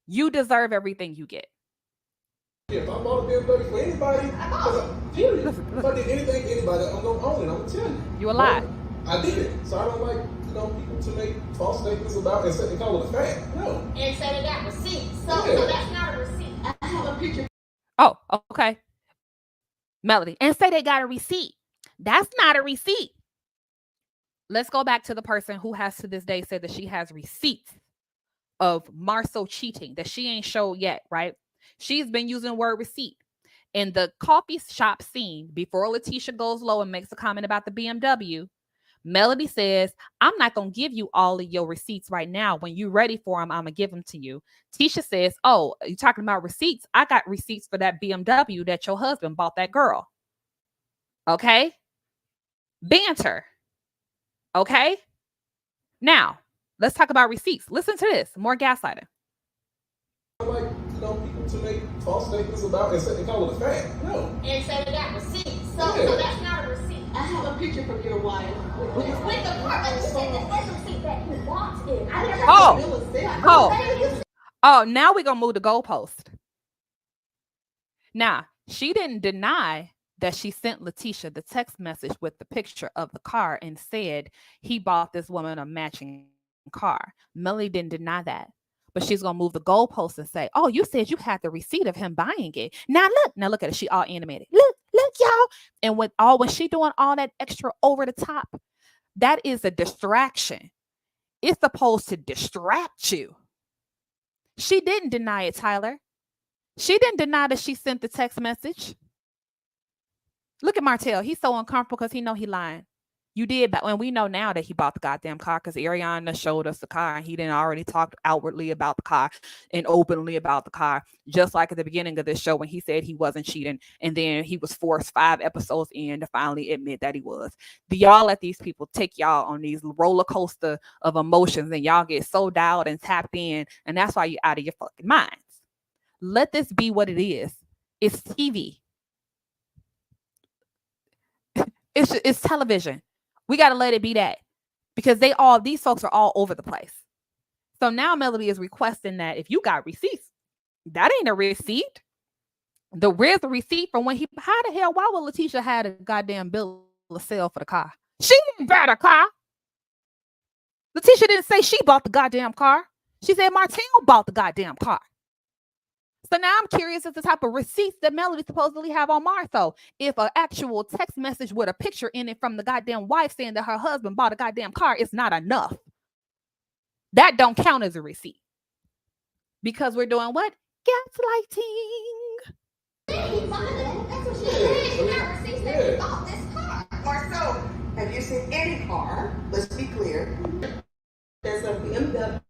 You deserve everything you get. If I bought a BMW for anybody, period. If I did anything to anybody, I'm gonna own it. I'm gonna tell you. You a lie. I did it, so I don't like people to make false statements about and call it a fact. No. And say they got receipts. So that's not a receipt. I have a picture. Oh, okay. Melody, and say they got a receipt. That's not a receipt. Let's go back to the person who has to this day said that she has receipts of Marcel cheating that she ain't showed yet, right? She's been using the word receipt. In the coffee shop scene, before Latisha goes low and makes a comment about the BMW, Melody says, I'm not going to give you all of your receipts right now. When you're ready for them, I'm going to give them to you. Tisha says, oh, you talking about receipts? I got receipts for that BMW that your husband bought that girl. Okay? Banter. Okay? Now, let's talk about receipts. Listen to this. More gaslighting. I like people to make false statements about and call it a fact. No. And say they got receipts. So that's not a receipt. I have a picture from your wife. With the part that you said that's a receipt that he wanted. I never Oh, now we're going to move the goalpost. Now, she didn't deny that she sent Latisha the text message with the picture of the car and said he bought this woman a matching car. Melody didn't deny that. But she's going to move the goalpost and say, oh, you said you had the receipt of him buying it. Now look at it. She all animated. Look, y'all. And when she doing all that extra over the top, that is a distraction. It's supposed to distract you. She didn't deny it, Tyler. She didn't deny that she sent the text message. Look at Martell. He's so uncomfortable because he know he lying. You did, but when we know now that he bought the goddamn car because Ariana showed us the car and he didn't already talk outwardly about the car and openly about the car, just like at the beginning of this show when he said he wasn't cheating and then he was forced 5 episodes in to finally admit that he was. Do y'all let these people take y'all on these roller coaster of emotions and y'all get so dialed and tapped in, and that's why you're out of your fucking minds. Let this be what it is. It's TV. It's television. We got to let it be that because these folks are all over the place. So now Melody is requesting that if you got receipts, that ain't a receipt. Where's the receipt from when how the hell, why would Latisha have a goddamn bill of sale for the car? She didn't buy the car. Latisha didn't say she bought the goddamn car. She said Martell bought the goddamn car. So now I'm curious as the type of receipts that Melody supposedly have on Martha. If an actual text message with a picture in it from the goddamn wife saying that her husband bought a goddamn car is not enough. That don't count as a receipt. Because we're doing what? Gaslighting. That's what she said. She got receipts that he bought this car. Marcel, have you seen any car? Let's be clear. There's a BMW.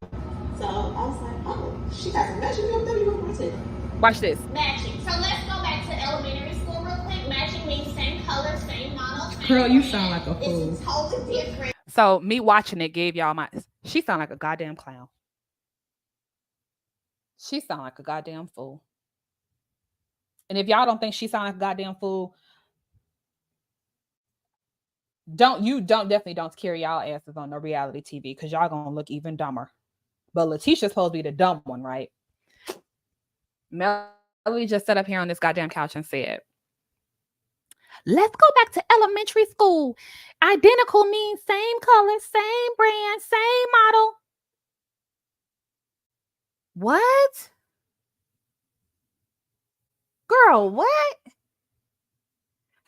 So I was like, oh, she has a matching BMW with Martell. Watch this. Matching. So let's go back to elementary school real quick. Matching means same color, same model. Girl, you sound like a fool. It's totally different. So me watching it gave y'all she sound like a goddamn clown. She sound like a goddamn fool. And if y'all don't think she sound like a goddamn fool, definitely don't carry y'all asses on no reality TV because y'all gonna look even dumber. But Latisha's supposed to be the dumb one, right? Melody just sat up here on this goddamn couch and said, let's go back to elementary school. Identical means same color, same brand, same model. What? Girl, what?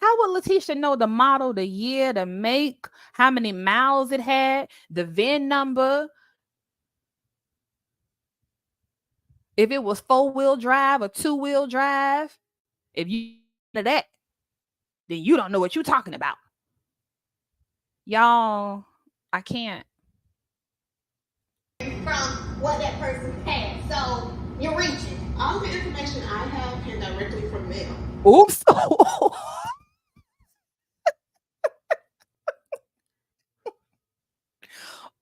How would Latisha know the model, the year, the make, how many miles it had, the VIN number? If it was 4-wheel drive or 2-wheel drive, if you know that, then you don't know what you're talking about. Y'all, I can't. From what that person had. So you're reaching. All the information I have came directly from mail. Oops.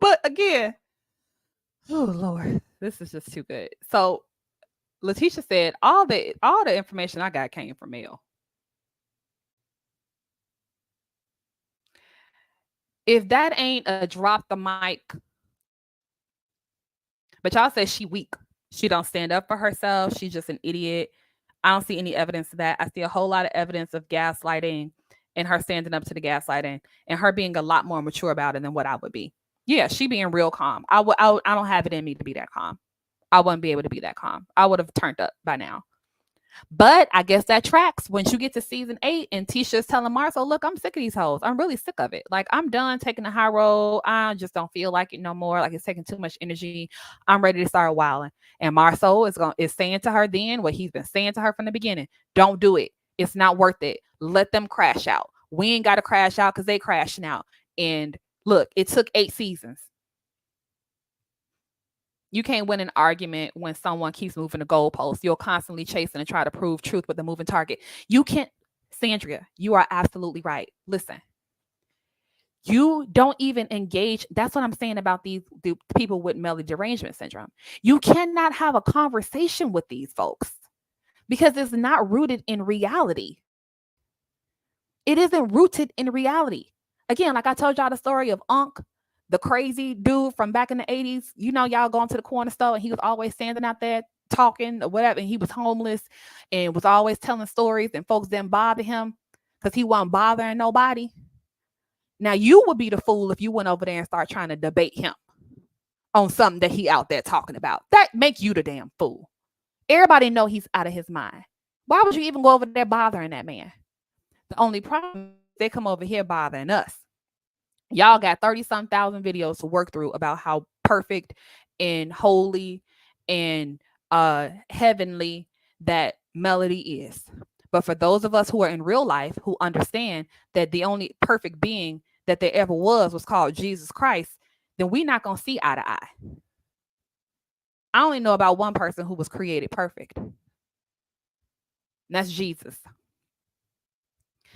But again, oh Lord, this is just too good. So Latisha said all the information I got came from Mel. If that ain't a drop the mic, but y'all said she weak. She don't stand up for herself. She's just an idiot. I don't see any evidence of that. I see a whole lot of evidence of gaslighting and her standing up to the gaslighting and her being a lot more mature about it than what I would be. Yeah, she being real calm. I don't have it in me to be that calm. I wouldn't be able to be that calm. I would have turned up by now. But I guess that tracks when you get to season 8 and Tisha's telling Marcel, look, I'm sick of these hoes. I'm really sick of it. Like, I'm done taking the high road. I just don't feel like it no more. Like, it's taking too much energy. I'm ready to start wilding. And Marcel is saying to her then what he's been saying to her from the beginning. Don't do it. It's not worth it. Let them crash out. We ain't got to crash out because they crashing out. And look, it took 8 seasons. You can't win an argument when someone keeps moving the goalposts. You're constantly chasing and try to prove truth with a moving target. You can't, Sandria, you are absolutely right. Listen, you don't even engage. That's what I'm saying about the people with melody derangement syndrome. You cannot have a conversation with these folks because it's not rooted in reality. It isn't rooted in reality. Again, like I told y'all the story of Unc, the crazy dude from back in the 80s. You know, y'all going to the corner store and he was always standing out there talking or whatever. And he was homeless and was always telling stories and folks didn't bother him because he wasn't bothering nobody. Now, you would be the fool if you went over there and start trying to debate him on something that he out there talking about. That make you the damn fool. Everybody know he's out of his mind. Why would you even go over there bothering that man? The only problem is they come over here bothering us. Y'all got 30-some thousand videos to work through about how perfect and holy and heavenly that melody is. But for those of us who are in real life who understand that the only perfect being that there ever was called Jesus Christ, then we're not going to see eye to eye. I only know about one person who was created perfect. And that's Jesus.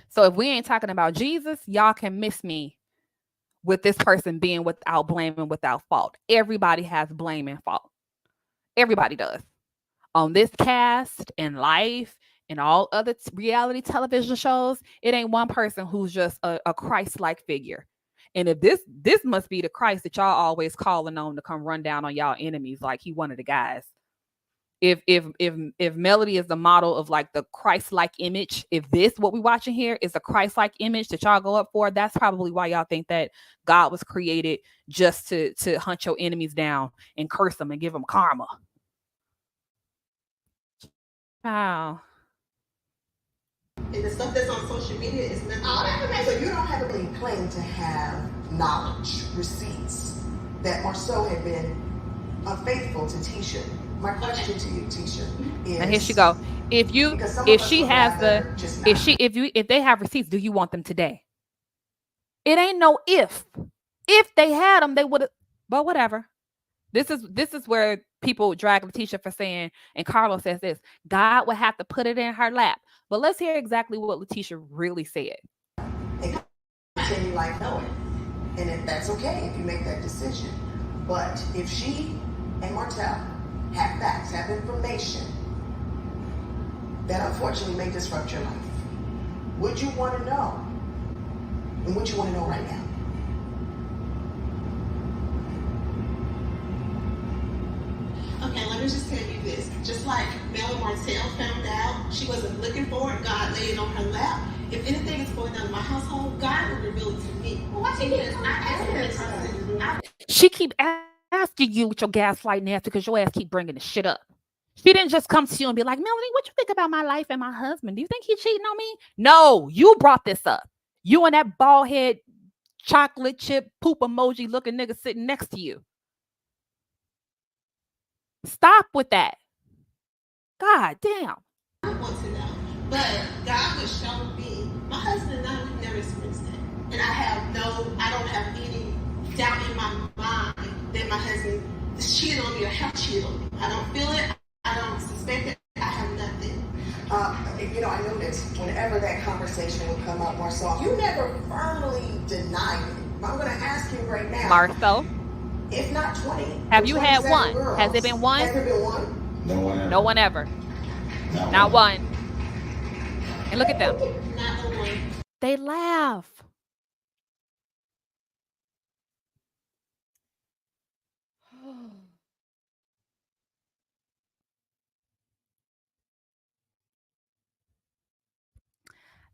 So if we ain't talking about Jesus, y'all can miss me with this person being without blame and without fault. Everybody has blame and fault. Everybody does. On this cast and life and all other reality television shows, it ain't one person who's just a Christ-like figure. And if this must be the Christ that y'all always calling on to come run down on y'all enemies like he one of the guys. If Melody is the model of like the Christ-like image, if this what we watching here is a Christ-like image that y'all go up for, that's probably why y'all think that God was created just to hunt your enemies down and curse them and give them karma. Wow. And the stuff that's on social media is nothing. So you don't have any claim to have knowledge, receipts that Marcel had been unfaithful to Tisha. My question to you, Tisha, is, and here she go. If they have receipts, do you want them today? It ain't no if. If they had them, they would have. But whatever. This is where people drag Latisha for saying, and Carlos says this, God would have to put it in her lap. But let's hear exactly what Latisha really said. And continue like knowing. And if that's okay, if you make that decision. But if she and Martell have facts, have information that unfortunately may disrupt your life, would you want to know? And would you want to know right now? Okay, let me just tell you this. Just like Mel and Martell found out she wasn't looking for it, God laid it on her lap. If anything is going on in my household, God will reveal it to me. Well, why she did She keep asking you with your gaslighting ass because your ass keep bringing the shit up. She didn't just come to you and be like, Melanie, what you think about my life and my husband? Do you think he's cheating on me? No, you brought this up. You and that bald head, chocolate chip, poop emoji looking nigga sitting next to you. Stop with that. God damn. I want to know. But God was showing me, my husband and I, we've never experienced it. And I don't have any doubt in my mind that my husband is cheating on me or have cheated on me. I don't feel it. I don't suspect it. I have nothing. I noticed whenever that conversation would come up, Marcel, you never firmly denied it. I'm going to ask you right now. Marcel, if not 20, have you had one? Girls, has it been one? Has there been one? No one ever. Not one. And look at them. They laugh.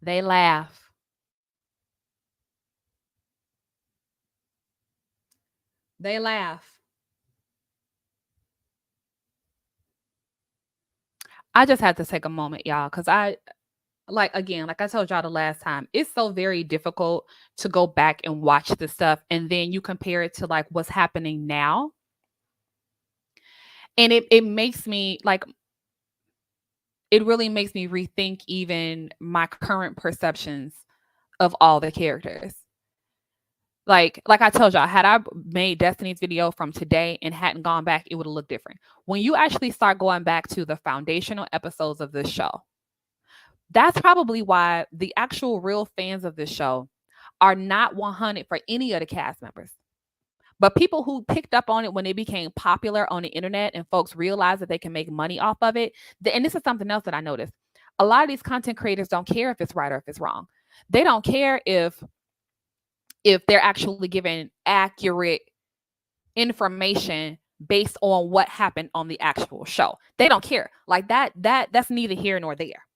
They laugh. They laugh. I just had to take a moment, y'all, because like I told y'all the last time, it's so very difficult to go back and watch this stuff and then you compare it to like what's happening now. And it makes me like, it really makes me rethink even my current perceptions of all the characters. Like I told y'all, had I made Destiny's video from today and hadn't gone back, it would have looked different. When you actually start going back to the foundational episodes of this show, that's probably why the actual real fans of this show are not 100 for any of the cast members. But people who picked up on it when it became popular on the internet and folks realized that they can make money off of it. And this is something else that I noticed. A lot of these content creators don't care if it's right or if it's wrong. They don't care if they're actually giving accurate information based on what happened on the actual show. They don't care. Like that's neither here nor there.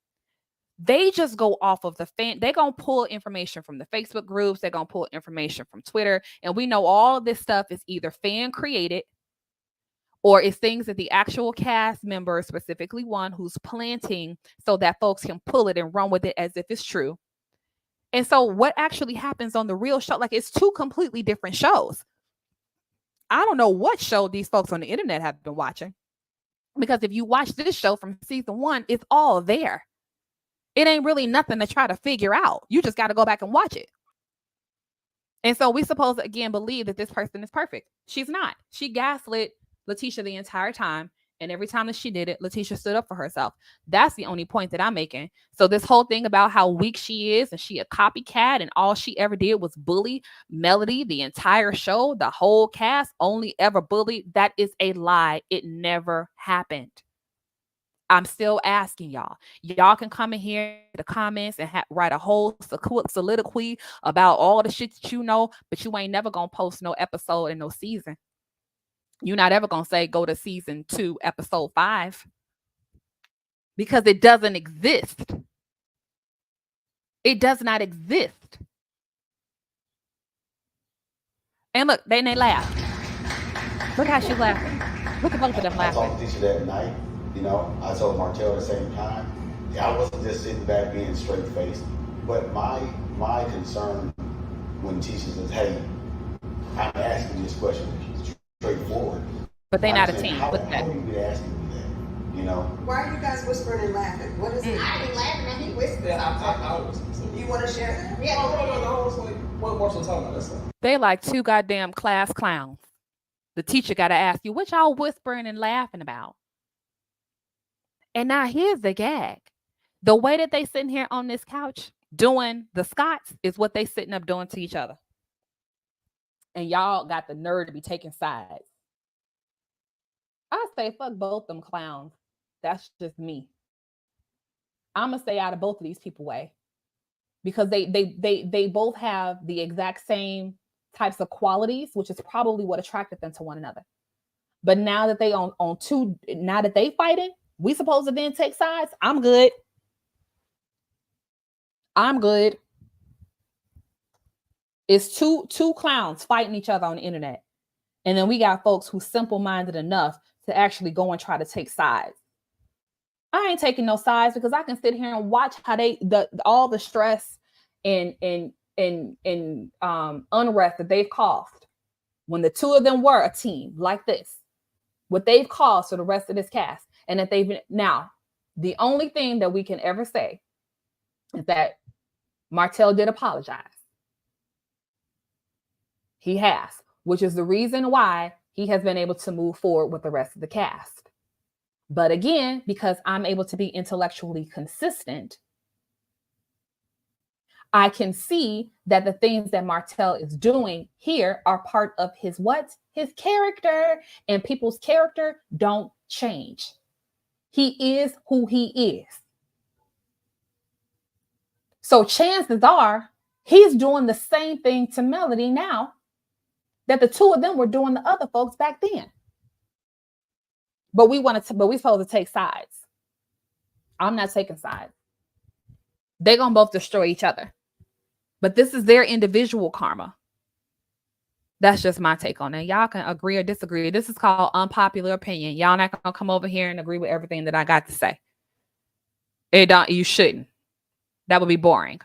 They just go off of the fan. They're going to pull information from the Facebook groups. They're going to pull information from Twitter. And we know all of this stuff is either fan created or it's things that the actual cast member, specifically one who's planting so that folks can pull it and run with it as if it's true. And so what actually happens on the real show, like it's two completely different shows. I don't know what show these folks on the internet have been watching. Because if you watch this show from season 1, it's all there. It ain't really nothing to try to figure out. You just got to go back and watch it. And so we supposed to, again, believe that this person is perfect. She's not. She gaslit Latisha the entire time. And every time that she did it, Latisha stood up for herself. That's the only point that I'm making. So this whole thing about how weak she is and she a copycat and all she ever did was bully Melody the entire show, the whole cast only ever bullied. That is a lie. It never happened. I'm still asking y'all. Y'all can come in here in the comments and write a whole soliloquy about all the shit that you know, but you ain't never going to post no episode in no season. You're not ever going to say go to season 2, episode 5. Because it doesn't exist. It does not exist. And look, they laugh. Look how she's laughing. Look at both of them laughing. I talked to Tisha that night. You know, I told Martell at the same time. Yeah, I wasn't just sitting back being straight faced. But my concern when Tisha says, "Hey, I'm asking this question straightforward," but they're not a team. How do you be asking me that? You know. Why are you guys whispering and laughing? What is it? I ain't laughing at he whispered. Yeah, I was. You want to share that? Yeah. No. I was like, what Marshall talking about? That's all. They like two goddamn class clowns. The teacher got to ask you, what y'all whispering and laughing about? And now here's the gag. The way that they sitting here on this couch doing the Scots is what they sitting up doing to each other. And y'all got the nerve to be taking sides. I say fuck both them clowns. That's just me. I'm gonna stay out of both of these people way. Because they both have the exact same types of qualities, which is probably what attracted them to one another. But now that they on two, now that they fighting, we supposed to then take sides. I'm good. I'm good. It's two clowns fighting each other on the internet. And then we got folks who's simple-minded enough to actually go and try to take sides. I ain't taking no sides because I can sit here and watch how all the stress and unrest that they've caused when the two of them were a team like this, what they've caused to the rest of this cast. And that now, the only thing that we can ever say is that Martell did apologize. He has, which is the reason why he has been able to move forward with the rest of the cast. But again, because I'm able to be intellectually consistent, I can see that the things that Martell is doing here are part of his what? His character. And people's character don't change. He is who he is. So chances are he's doing the same thing to Melody now that the two of them were doing to other folks back then. But we supposed to take sides. I'm not taking sides. They're gonna both destroy each other. But this is their individual karma. That's just my take on it. Y'all can agree or disagree. This is called unpopular opinion. Y'all not gonna come over here and agree with everything that I got to say. You shouldn't. That would be boring.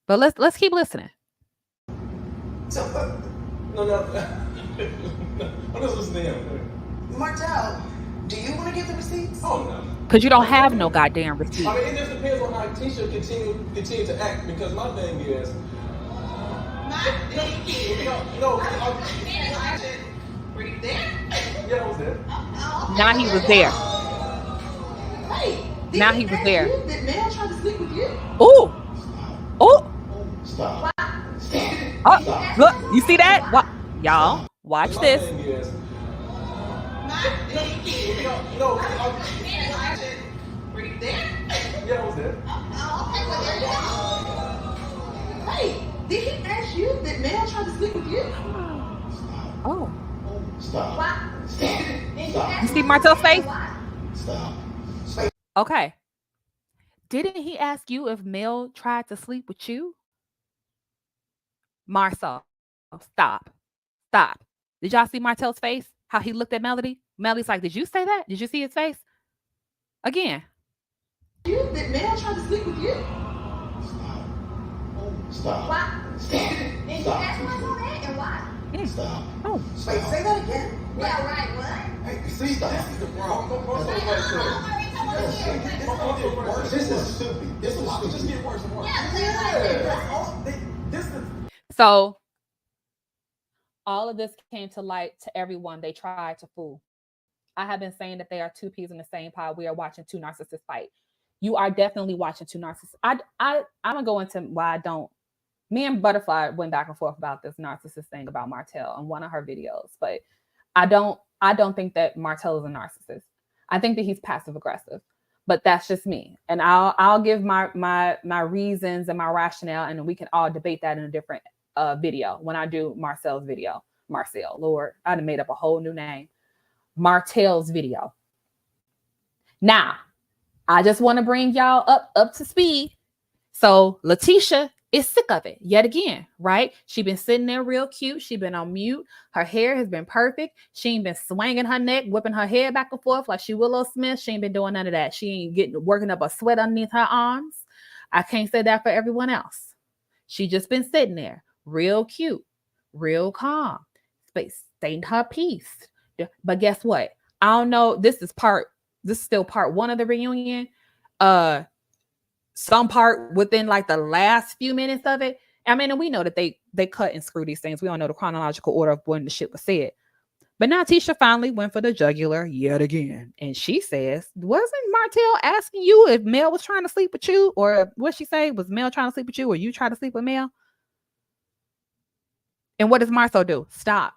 But let's keep listening. So, no. I'm just listening to him. Martell, do you want to get the receipts? Oh, no. Because you don't have no goddamn receipt. I mean, it just depends on how Tisha continue to act. Because my thing is, Were you there? yeah, I was there. Now he was there. Wait. Now he was there. Did Mel try to sleep with you? Ooh. Oh. Stop. Oh, look, you see that? What? Y'all, watch My this. thing is, Were you there? yeah, I was there. Wait, did he ask you? Did Mel try to sleep with you? Oh. Stop. You see Martell's face? Stop. Okay. Didn't he ask you if Mel tried to sleep with you? Marcel, stop. Did y'all see Martell's face? How he looked at Melody? Melody's like, did you say that? Did you see his face? Again. Did Mel try to sleep with you? Stop. Did you ask myself that and why? Stop. Oh. Wait, say that again. Yeah, right, what? Hey, see, this is the problem. This is stupid. This is Just stupid. get worse and worse. Yeah, So all of this came to light to everyone they tried to fool. I have been saying that they are two peas in the same pod. We are watching two narcissists fight. You are definitely watching two narcissists. I'm gonna go into why I don't. Me and Butterfly went back and forth about this narcissist thing about Martell in one of her videos, but I don't think that Martell is a narcissist. I think that he's passive aggressive, but that's just me. And I'll give my reasons and my rationale, and we can all debate that in a different video when I do Marcel's video. Marcel, Lord, I done made up a whole new name. Martell's video. Now, I just want to bring y'all up to speed. So Latisha is sick of it yet again, right? She been sitting there real cute. She been on mute. Her hair has been perfect. She ain't been swinging her neck, whipping her hair back and forth like she Willow Smith. She ain't been doing none of that. She ain't working up a sweat underneath her arms. I can't say that for everyone else. She just been sitting there real cute, real calm, stating her piece. But guess what? I don't know. This is still part one of the reunion. Some part within like the last few minutes of it. I mean, and we know that they cut and screw these things. We don't know the chronological order of when the shit was said. But now Tisha finally went for the jugular yet again. And she says, wasn't Martell asking you if Mel was trying to sleep with you? Or what she say? Was Mel trying to sleep with you? Or you trying to sleep with Mel? And what does Marcel do? Stop.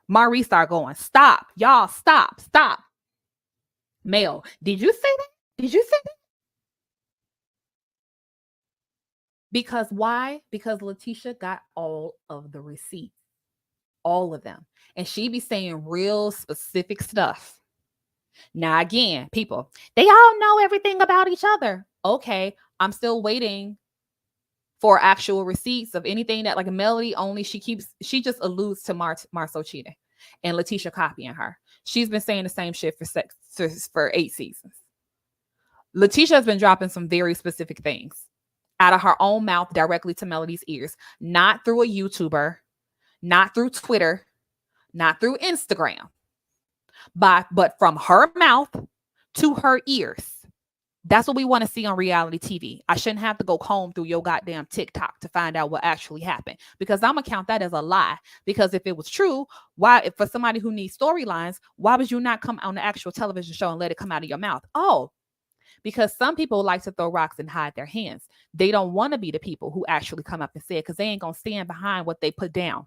Marie start going, stop. Y'all, stop. Mel, did you say that? Did you say that? Because why? Because Latisha got all of the receipts. All of them. And she be saying real specific stuff. Now, again, people, they all know everything about each other. Okay, I'm still waiting for actual receipts of anything that, like a Melody only, she just alludes to Marcel cheating and Latisha copying her. She's been saying the same shit for 8 seasons. Latisha has been dropping some very specific things out of her own mouth directly to Melody's ears, not through a YouTuber, not through Twitter, not through Instagram, but from her mouth to her ears. That's what we want to see on reality TV. I shouldn't have to go comb through your goddamn TikTok to find out what actually happened, because I'm going to count that as a lie. Because if it was true, if for somebody who needs storylines, why would you not come on the actual television show and let it come out of your mouth? Oh, because some people like to throw rocks and hide their hands. They don't want to be the people who actually come up and say it, because they ain't going to stand behind what they put down.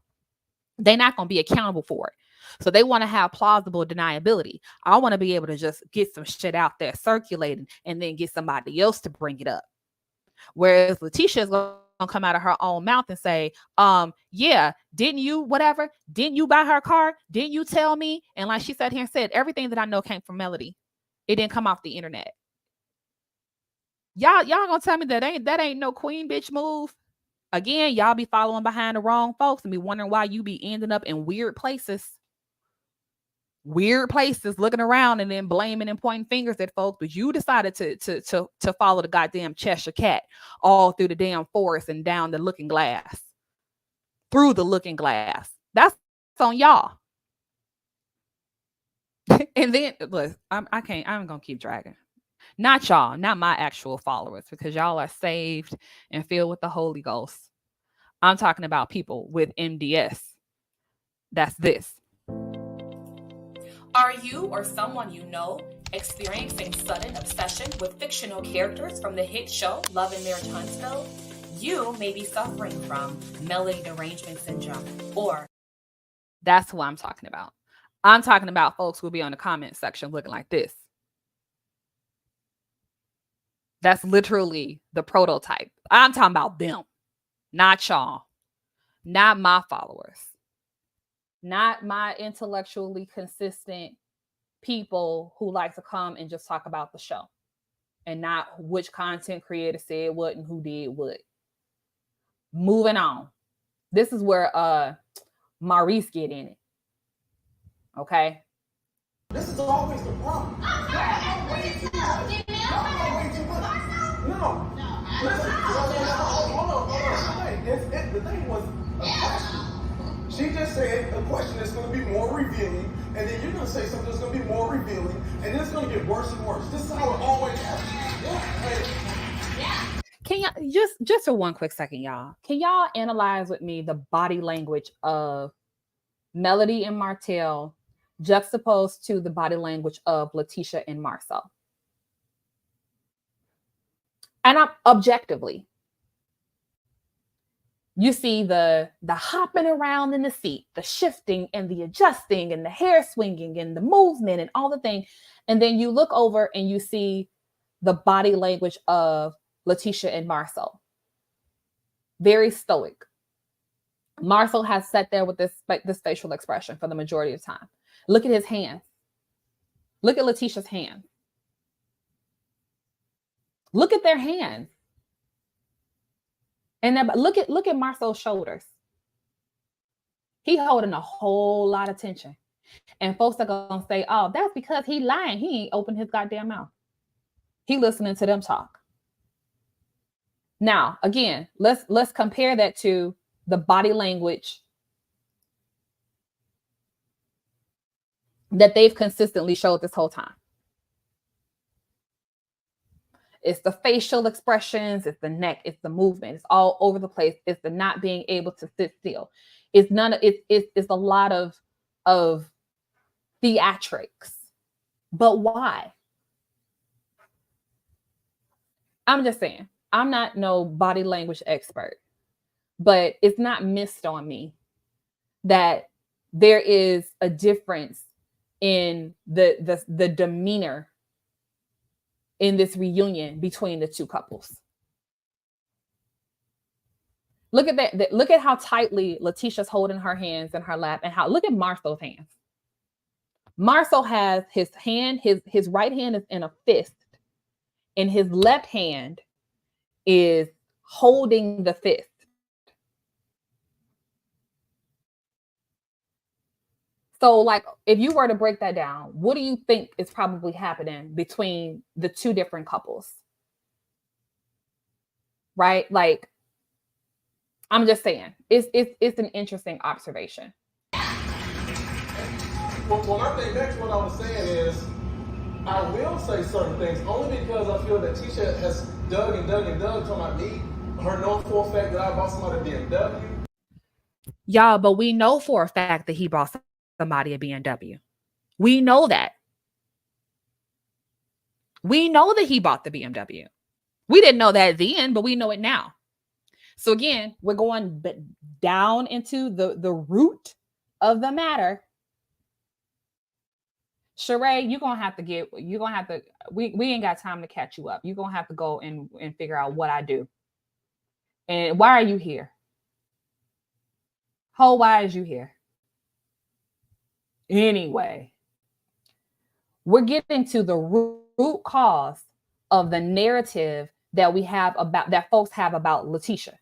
They're not going to be accountable for it. So they want to have plausible deniability. I want to be able to just get some shit out there circulating and then get somebody else to bring it up. Whereas Latisha is going to come out of her own mouth and say, yeah, didn't you, whatever, didn't you buy her car? Didn't you tell me? And like she sat here and said, everything that I know came from Melody. It didn't come off the internet. Y'all gonna tell me that ain't no queen bitch move? Again, y'all be following behind the wrong folks and be wondering why you be ending up in weird places, looking around and then blaming and pointing fingers at folks. But you decided to follow the goddamn Cheshire Cat all through the damn forest and down the Looking Glass, through the Looking Glass. That's on y'all. And then look, I'm gonna keep dragging. Not y'all, not my actual followers, because y'all are saved and filled with the Holy Ghost. I'm talking about people with MDS. That's this. Are you or someone you know experiencing sudden obsession with fictional characters from the hit show Love and Marriage Huntsville? You may be suffering from Melody derangement syndrome, or that's who I'm talking about. I'm talking about folks who will be on the comment section looking like this. That's literally the prototype. I'm talking about them, not y'all, not my followers, not my intellectually consistent people who like to come and just talk about the show and not which content creator said what and who did what. Moving on. This is where Maurice get in it. Okay. This is always the problem. No. Hold on. The thing was a question. She just said a question that's going to be more revealing, and then you're going to say something that's going to be more revealing, and then it's going to get worse and worse. This is how it always happens. Yeah. Can y'all just for one quick second, y'all? Can y'all analyze with me the body language of Melody and Martell juxtaposed to the body language of Latisha and Marcel? And I'm objectively, you see the hopping around in the seat, the shifting and the adjusting and the hair swinging and the movement and all the things. And then you look over and you see the body language of Latisha and Marcel. Very stoic. Marcel has sat there with this facial expression for the majority of the time. Look at his hands. Look at Latisha's hands. Look at their hands. And then look at Marcel's shoulders. He holding a whole lot of tension. And folks are gonna say, oh, that's because he lying. He ain't opened his goddamn mouth. He listening to them talk. Now, again, let's compare that to the body language that they've consistently showed this whole time. It's the facial expressions, it's the neck, it's the movement, it's all over the place. It's the not being able to sit still. It's a lot of theatrics. But why? I'm just saying, I'm not no body language expert, but it's not missed on me that there is a difference in the demeanor in this reunion between the two couples. Look at that. Look at how tightly Latisha's holding her hands in her lap, and look at Marcel's hands. Marcel has his hand, his right hand is in a fist, and his left hand is holding the fist. So, like, if you were to break that down, what do you think is probably happening between the two different couples? Right? Like, I'm just saying, it's an interesting observation. Well, when I think back to what I was saying is, I will say certain things only because I feel that Tisha has dug and dug and dug talking about me, her knowing for a fact that I bought somebody a BMW. Y'all, but we know for a fact that he bought somebody a BMW. We know that. We know that he bought the BMW. We didn't know that then, but we know it now. So again, we're going down into the root of the matter. Sheree, you're gonna have to we ain't got time to catch you up. You're gonna have to go and figure out what I do. And why are you here? Why is you here? Anyway, we're getting to the root cause of the narrative that folks have about Latisha.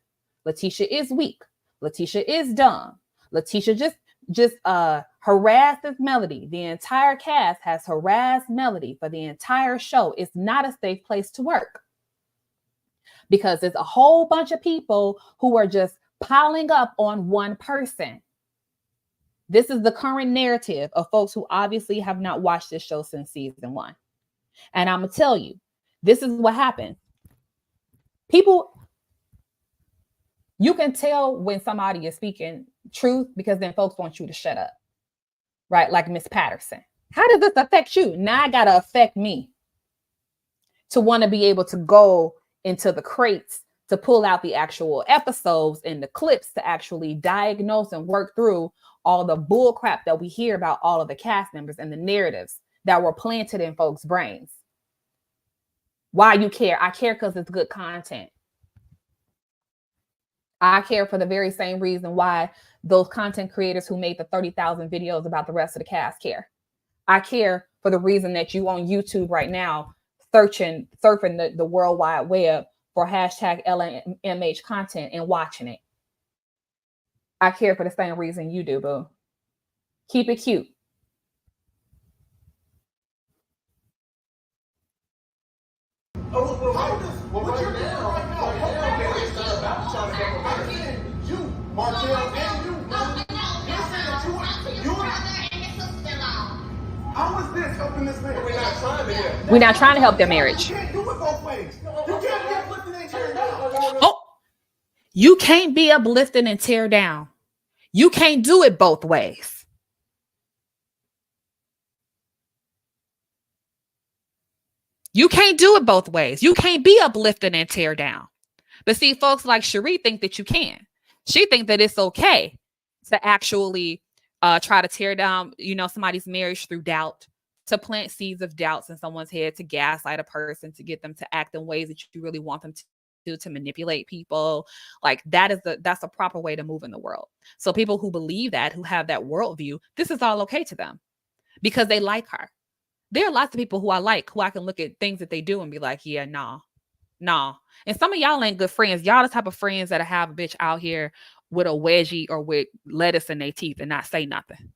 Latisha is weak. Latisha is dumb. Latisha just harasses Melody. The entire cast has harassed Melody for the entire show. It's not a safe place to work because there's a whole bunch of people who are just piling up on one person. This is the current narrative of folks who obviously have not watched this show since season 1. And I'm going to tell you, this is what happened. People, you can tell when somebody is speaking truth because then folks want you to shut up, right? Like Miss Patterson. How does this affect you? Now I got to affect me to want to be able to go into the crates to pull out the actual episodes and the clips to actually diagnose and work through all the bull crap that we hear about all of the cast members and the narratives that were planted in folks' brains. Why you care? I care because it's good content. I care for the very same reason why those content creators who made the 30,000 videos about the rest of the cast care. I care for the reason that you on YouTube right now surfing the World Wide Web for hashtag LMH content and watching it. I care for the same reason you do, boo. Keep it cute. Martell and you. How is this helping this man? We're not trying to help. We're not trying to help their marriage. You can't do it both ways. You can't be uplifting and tearing down. Oh, you can't be uplifting and tear down. You can't do it both ways. You can't do it both ways. You can't be uplifting and tear down. But see, folks like Cherie think that you can. She thinks that it's okay to actually try to tear down, somebody's marriage through doubt, to plant seeds of doubts in someone's head, to gaslight a person, to get them to act in ways that you really want them to manipulate people. Like that's a proper way to move in the world. So people who believe that, who have that worldview, this is all okay to them because they like her. There are lots of people who I like, who I can look at things that they do and be like, yeah, nah. And some of y'all ain't good friends. Y'all the type of friends that have a bitch out here with a wedgie or with lettuce in their teeth and not say nothing.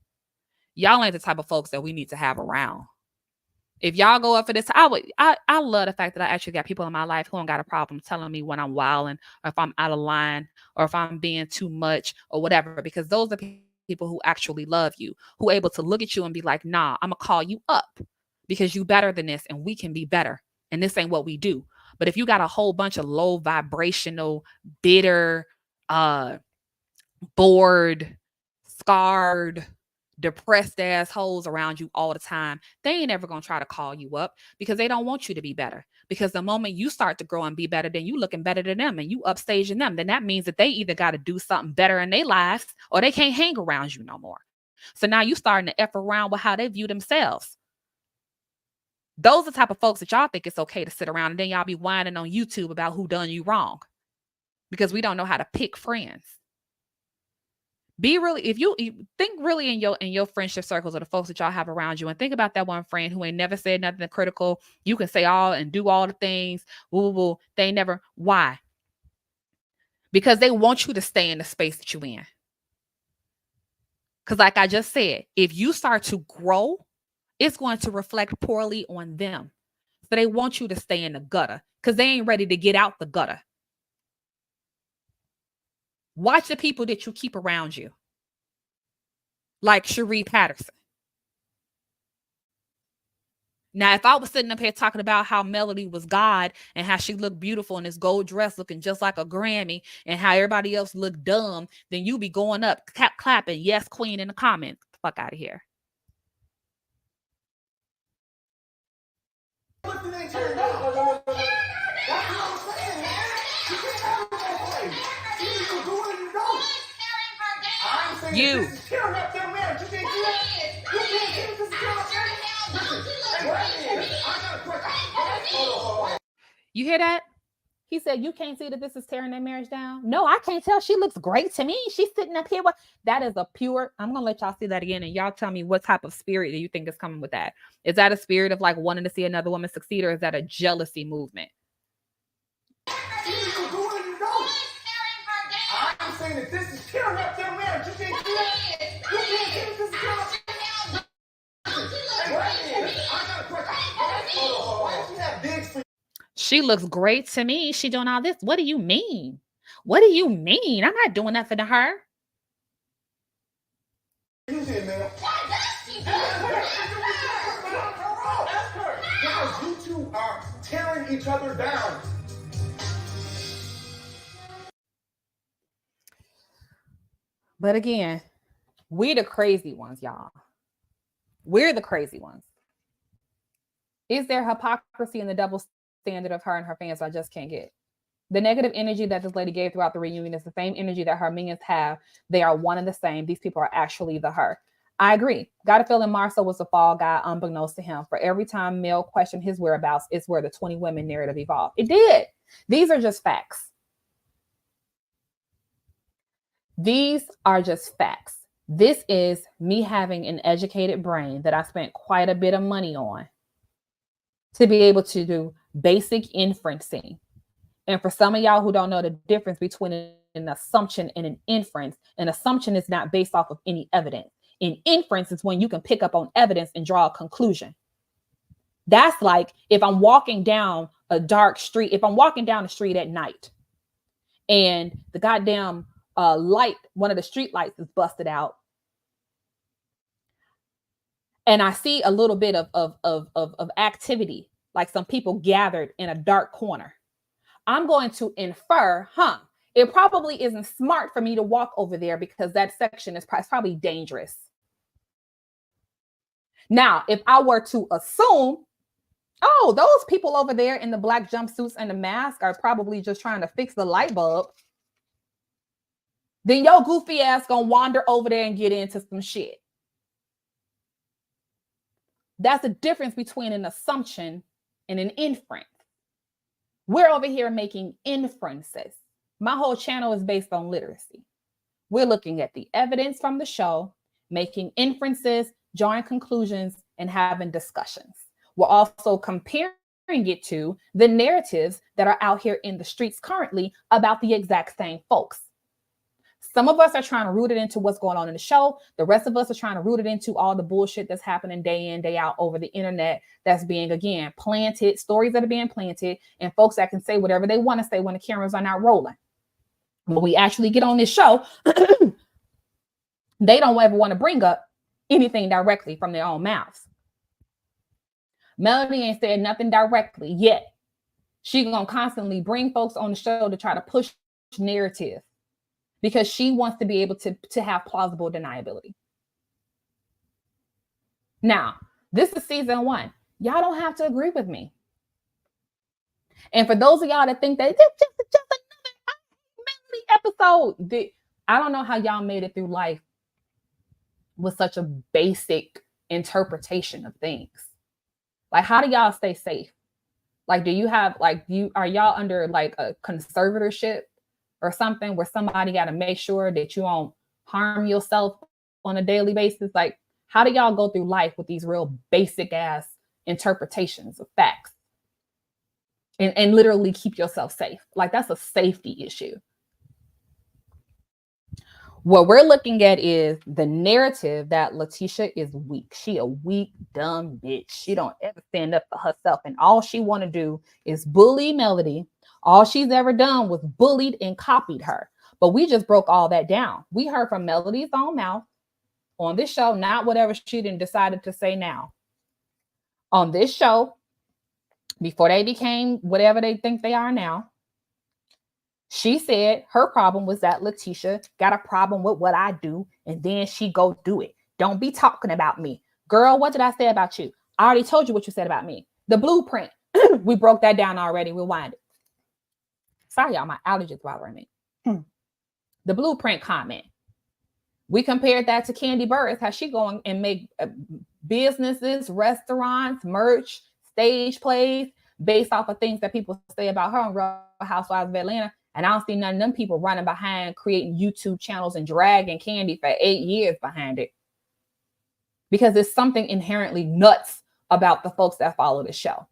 Y'all ain't the type of folks that we need to have around. If y'all go up for this, I love the fact that I actually got people in my life who don't got a problem telling me when I'm wilding or if I'm out of line or if I'm being too much or whatever, because those are people who actually love you, who are able to look at you and be like, nah, I'm gonna call you up because you better than this and we can be better. And this ain't what we do. But if you got a whole bunch of low vibrational, bitter, bored, scarred, depressed assholes around you all the time, they ain't ever gonna try to call you up because they don't want you to be better. Because the moment you start to grow and be better, then you looking better than them and you upstaging them, then that means that they either got to do something better in their lives or they can't hang around you no more. So now you starting to F around with how they view themselves. Those are the type of folks that y'all think it's okay to sit around and then y'all be whining on YouTube about who done you wrong because we don't know how to pick friends. Be really, if you think really in your friendship circles or the folks that y'all have around you and think about that one friend who ain't never said nothing critical. You can say all and do all the things. Woo. They never. Why? Because they want you to stay in the space that you in. Because like I just said, if you start to grow, it's going to reflect poorly on them. So they want you to stay in the gutter because they ain't ready to get out the gutter. Watch the people that you keep around you. Like Cherie Patterson. Now, if I was sitting up here talking about how Melody was God and how she looked beautiful in this gold dress looking just like a Grammy and how everybody else looked dumb, then you be going up, clapping, yes, queen in the comments. Get the fuck out of here. You hear that? He said, you can't see that this is tearing their marriage down? No, I can't tell. She looks great to me. She's sitting up here. That is a pure, I'm going to let y'all see that again. And y'all tell me what type of spirit do you think is coming with that? Is that a spirit of like wanting to see another woman succeed, or is that a jealousy movement? I'm saying that this is tearing up their marriage. You can't do that. You can't do this. This is tearing up their marriage. I got a question. Why does she have big? She looks great to me. She doing all this. What do you mean? What do you mean? I'm not doing nothing to her. You did, man. Guys, you two are tearing each other down. But again, we're the crazy ones, y'all. We're the crazy ones. Is there hypocrisy in the double standard of her and her fans? I just can't get. The negative energy that this lady gave throughout the reunion is the same energy that her minions have. They are one and the same. These people are actually the her. I agree. Got a feeling Marcel was the fall guy, unbeknownst to him. For every time Mel questioned his whereabouts, it's where the 20 women narrative evolved. It did. These are just facts. These are just facts. This is me having an educated brain that I spent quite a bit of money on to be able to do basic inferencing. And for some of y'all who don't know the difference between an assumption and an inference, an assumption is not based off of any evidence. An inference is when you can pick up on evidence and draw a conclusion. That's like if I'm walking down a dark street, if I'm walking down the street at night and the goddamn light, one of the street lights is busted out, and I see a little bit of activity, like some people gathered in a dark corner, I'm going to infer, it probably isn't smart for me to walk over there because that section is probably dangerous. Now, if I were to assume, oh, those people over there in the black jumpsuits and the mask are probably just trying to fix the light bulb, then your goofy ass gonna wander over there and get into some shit. That's the difference between an assumption and an inference. We're over here making inferences. My whole channel is based on literacy. We're looking at the evidence from the show, making inferences, drawing conclusions, and having discussions. We're also comparing it to the narratives that are out here in the streets currently about the exact same folks. Some of us are trying to root it into what's going on in the show. The rest of us are trying to root it into all the bullshit that's happening day in, day out over the internet that's being, again, planted, stories that are being planted, and folks that can say whatever they want to say when the cameras are not rolling. When we actually get on this show, they don't ever want to bring up anything directly from their own mouths. Melody ain't said nothing directly yet. She's going to constantly bring folks on the show to try to push narrative, because she wants to be able to have plausible deniability. Now, this is season 1. Y'all don't have to agree with me. And for those of y'all that think that it's just another Melody episode, I don't know how y'all made it through life with such a basic interpretation of things. Like, how do y'all stay safe? Like, do you have, like, are y'all under like a conservatorship or something where somebody got to make sure that you won't harm yourself on a daily basis? Like, how do y'all go through life with these real basic ass interpretations of facts and literally keep yourself safe? Like, that's a safety issue. What we're looking at is the narrative that Latisha is weak. She a weak, dumb bitch. She don't ever stand up for herself. And all she want to do is bully Melody. All she's ever done was bullied and copied her. But we just broke all that down. We heard from Melody's own mouth on this show, not whatever she didn't decided to say now. On this show, before they became whatever they think they are now, she said her problem was that Latisha got a problem with what I do, and then she go do it. Don't be talking about me. Girl, what did I say about you? I already told you what you said about me. The blueprint. We broke that down already. Rewind it. Sorry, y'all, my allergies bothering me. The blueprint comment. We compared that to Candy Burris, how she going and make businesses, restaurants, merch, stage plays, based off of things that people say about her on Real Housewives of Atlanta. And I don't see none of them people running behind creating YouTube channels and dragging Candy for 8 years behind it. Because there's something inherently nuts about the folks that follow the show.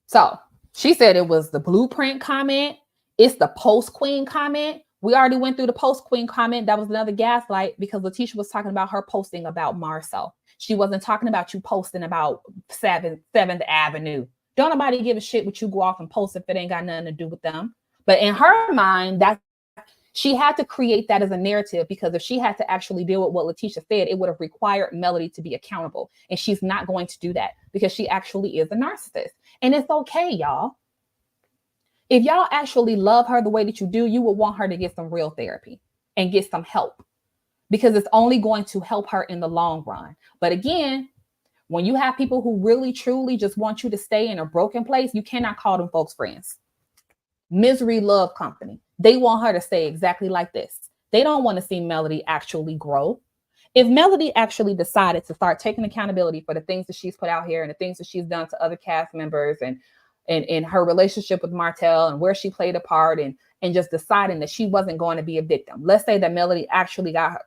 So she said it was the blueprint comment. It's the post queen comment. We already went through the post queen comment. That was another gaslight because Latisha was talking about her posting about Marcel. She wasn't talking about you posting about 7th Avenue. Don't nobody give a shit what you go off and post if it ain't got nothing to do with them. But in her mind, that she had to create that as a narrative, because if she had to actually deal with what Latisha said, it would have required Melody to be accountable. And she's not going to do that because she actually is a narcissist. And it's okay, y'all. If y'all actually love her the way that you do, you would want her to get some real therapy and get some help, because it's only going to help her in the long run. But again, when you have people who really, truly just want you to stay in a broken place, you cannot call them folks friends. Misery love company. They want her to stay exactly like this. They don't want to see Melody actually grow. If Melody actually decided to start taking accountability for the things that she's put out here and the things that she's done to other cast members and in her relationship with Martell and where she played a part and just deciding that she wasn't going to be a victim. Let's say that Melody actually got her.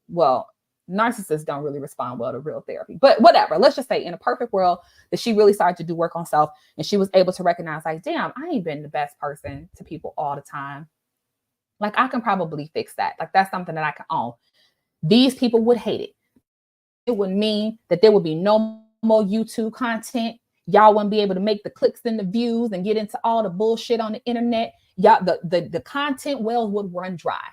Well, narcissists don't really respond well to real therapy, but whatever. Let's just say in a perfect world that she really started to do work on self and she was able to recognize, like, damn, I ain't been the best person to people all the time. Like, I can probably fix that. Like, that's something that I can own. These people would hate it. It would mean that there would be no more YouTube content. Y'all wouldn't be able to make the clicks and the views and get into all the bullshit on the internet. Y'all, the content wells would run dry.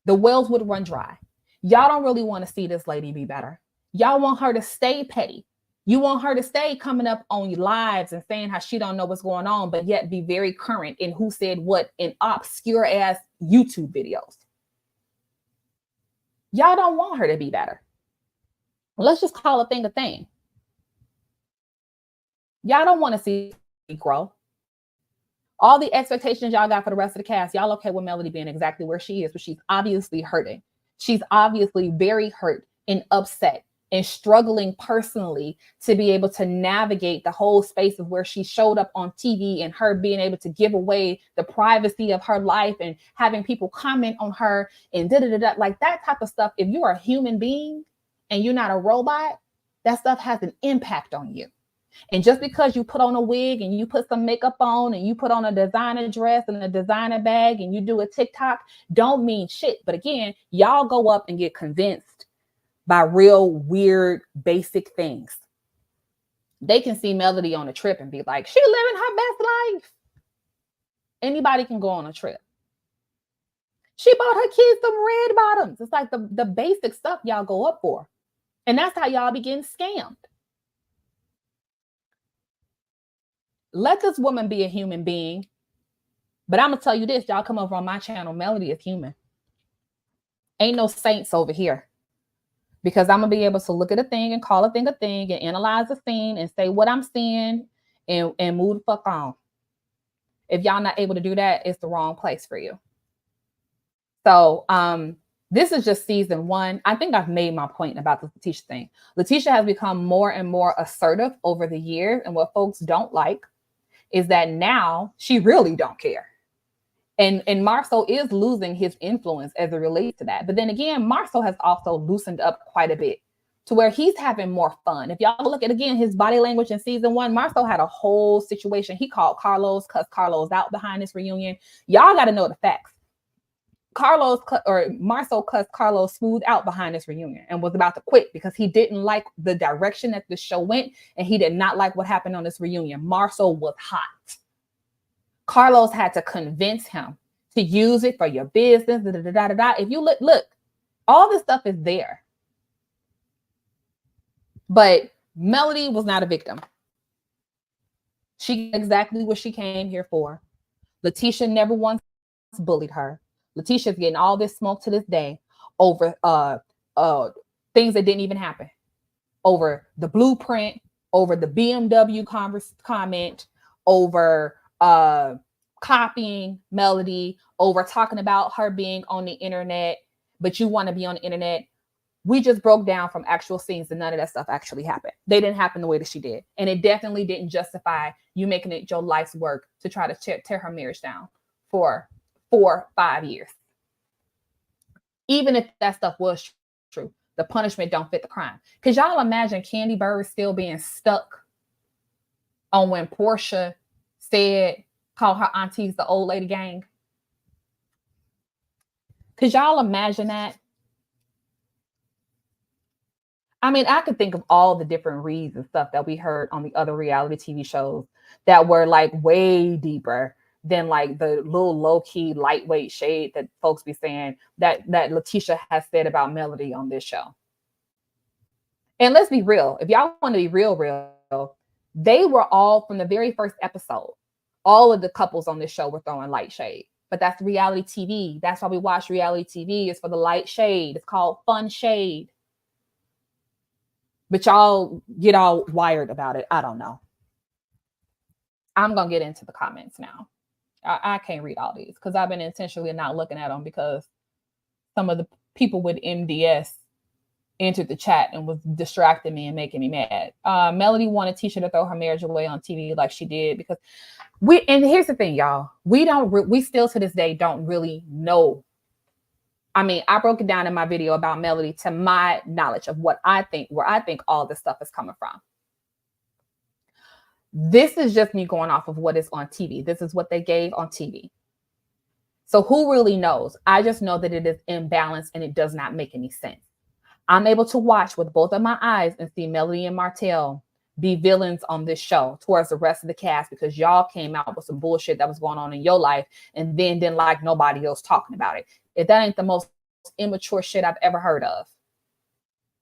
The wells would run dry. Y'all don't really want to see this lady be better. Y'all want her to stay petty. You want her to stay coming up on your lives and saying how she don't know what's going on, but yet be very current in who said what in obscure ass YouTube videos. Y'all don't want her to be better. Let's just call a thing a thing. Y'all don't want to see grow. All the expectations y'all got for the rest of the cast, y'all okay with Melody being exactly where she is, but she's obviously hurting. She's obviously very hurt and upset and struggling personally to be able to navigate the whole space of where she showed up on TV and her being able to give away the privacy of her life and having people comment on her and da-da-da-da, like that type of stuff. If you're a human being and you're not a robot, that stuff has an impact on you. And just because you put on a wig and you put some makeup on and you put on a designer dress and a designer bag and you do a TikTok, don't mean shit. But again, y'all go up and get convinced by real weird, basic things. They can see Melody on a trip and be like, she living her best life. Anybody can go on a trip. She bought her kids some red bottoms. It's like the basic stuff y'all go up for. And that's how y'all be getting scammed. Let this woman be a human being. But I'm going to tell you this. Y'all come over on my channel. Melody is human. Ain't no saints over here. Because I'm going to be able to look at a thing and call a thing and analyze a scene and say what I'm seeing and move the fuck on. If y'all not able to do that, it's the wrong place for you. So this is just season 1. I think I've made my point about the Latisha thing. Latisha has become more and more assertive over the years. And what folks don't like is that now she really don't care. And Marcel is losing his influence as it relates to that. But then again, Marcel has also loosened up quite a bit to where he's having more fun. If y'all look at, again, his body language in season 1, Marcel had a whole situation. He called Carlos, cussed Carlos out behind this reunion. Y'all got to know the facts. Marcel cussed Carlos smooth out behind this reunion and was about to quit because he didn't like the direction that the show went and he did not like what happened on this reunion. Marcel was hot. Carlos had to convince him to use it for your business. If you look, all this stuff is there. But Melody was not a victim. She got exactly what she came here for. Latisha never once bullied her. Latisha's getting all this smoke to this day over things that didn't even happen. Over the blueprint, over the BMW comment, over copying Melody, over talking about her being on the internet, but you want to be on the internet. We just broke down from actual scenes and none of that stuff actually happened. They didn't happen the way that she did. And it definitely didn't justify you making it your life's work to try to tear her marriage down for 4-5 years. Even if that stuff was true, the punishment don't fit the crime. Because y'all imagine Candy Bird still being stuck on when Portia called her aunties the old lady gang. Could y'all imagine that? I mean, I could think of all the different reads and stuff that we heard on the other reality TV shows that were like way deeper than like the little low-key lightweight shade that folks be saying that Latisha has said about Melody on this show. And let's be real. If y'all want to be real, they were all from the very first episode. All of the couples on this show were throwing light shade. But that's reality TV. That's why we watch reality TV, is for the light shade. It's called fun shade. But y'all get all wired about it. I don't know. I'm going to get into the comments now. I can't read all these because I've been intentionally not looking at them because some of the people with MDS entered the chat and was distracting me and making me mad. Melody wanted Tisha to throw her marriage away on TV like she did because and here's the thing, y'all. We still to this day don't really know. I mean, I broke it down in my video about Melody to my knowledge of where I think all this stuff is coming from. This is just me going off of what is on TV. This is what they gave on TV. So who really knows? I just know that it is imbalanced and it does not make any sense. I'm able to watch with both of my eyes and see Melody and Martell be villains on this show towards the rest of the cast because y'all came out with some bullshit that was going on in your life and then didn't like nobody else talking about it. If that ain't the most immature shit I've ever heard of.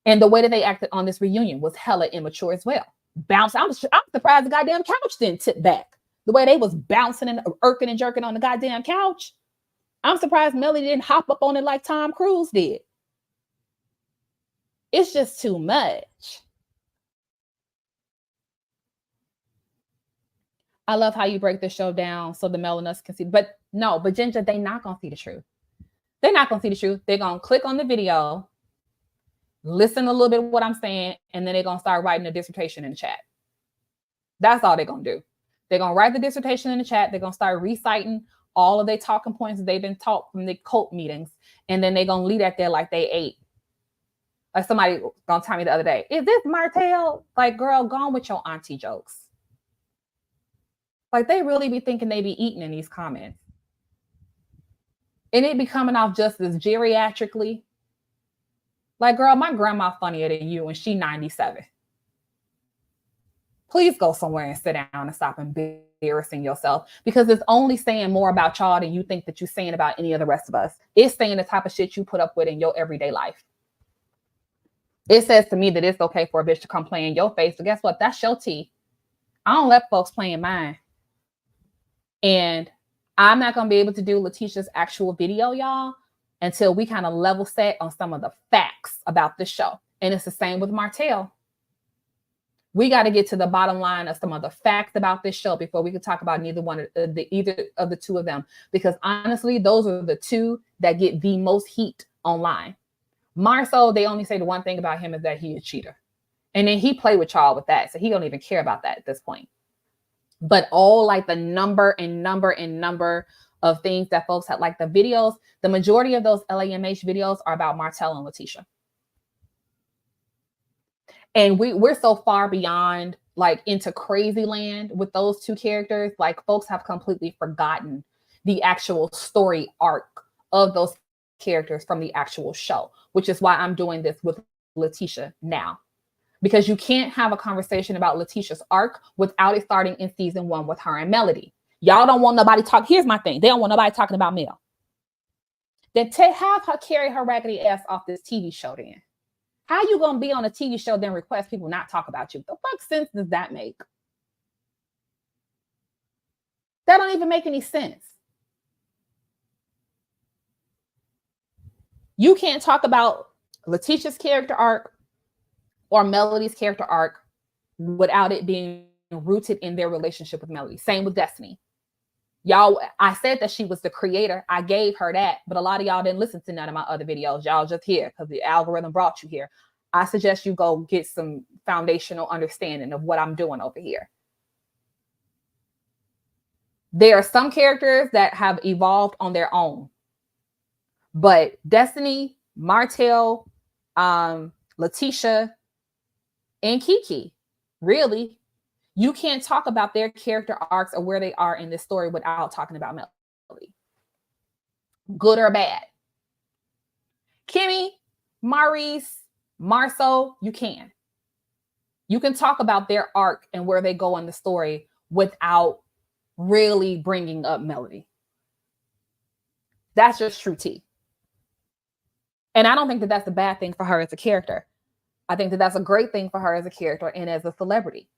And the way that they acted on this reunion was hella immature as well. I'm surprised the goddamn couch didn't tip back. The way they was bouncing and irking and jerking on the goddamn couch. I'm surprised Melody didn't hop up on it like Tom Cruise did. It's just too much. I love how you break the show down so the Melanus can see. But Ginger, they not going to see the truth. They're not going to see the truth. They're going to click on the video, listen a little bit of what I'm saying, and then they're going to start writing a dissertation in the chat. That's all they're going to do. They're going to write the dissertation in the chat. They're going to start reciting all of their talking points that they've been taught from the cult meetings. And then they're going to leave that there like they ate. Like somebody going to tell me the other day, is this Martell? Like, girl, go on with your auntie jokes. Like, they really be thinking they be eating in these comments. And it be coming off just as geriatrically. Like, girl, my grandma funnier than you and she 97. Please go somewhere and sit down and stop embarrassing yourself because it's only saying more about y'all than you think that you're saying about any of the rest of us. It's saying the type of shit you put up with in your everyday life. It says to me that it's okay for a bitch to come play in your face. But guess what? That's your tea. I don't let folks play in mine. And I'm not going to be able to do Latisha's actual video, y'all, until we kind of level set on some of the facts about this show. And it's the same with Martell. We got to get to the bottom line of some of the facts about this show before we can talk about either of the two of them. Because honestly, those are the two that get the most heat online. Marceau, they only say the one thing about him is that he is a cheater. And then he played with y'all with that. So he don't even care about that at this point. But all like the number of things that folks had, like the videos, the majority of those LAMH videos are about Martell and Latisha. And we're so far beyond like into crazy land with those two characters. Like folks have completely forgotten the actual story arc of those characters from the actual show, which is why I'm doing this with Latisha now. Because you can't have a conversation about Latisha's arc without it starting in season 1 with her and Melody. Y'all don't want nobody talk. Here's my thing. They don't want nobody talking about Mel. Then have her carry her raggedy ass off this TV show then. How you going to be on a TV show then request people not talk about you? The fuck sense does that make? That don't even make any sense. You can't talk about Latisha's character arc or Melody's character arc without it being rooted in their relationship with Melody. Same with Destiny. Y'all, I said that she was the creator. I gave her that, but a lot of y'all didn't listen to none of my other videos. Y'all just here because the algorithm brought you here. I suggest you go get some foundational understanding of what I'm doing over here. There are some characters that have evolved on their own, but Destiny, Martell, Latisha, and Kiki, really, you can't talk about their character arcs or where they are in this story without talking about Melody. Good or bad. Kimmy, Maurice, Marceau, you can. You can talk about their arc and where they go in the story without really bringing up Melody. That's just true tea. And I don't think that that's a bad thing for her as a character. I think that that's a great thing for her as a character and as a celebrity.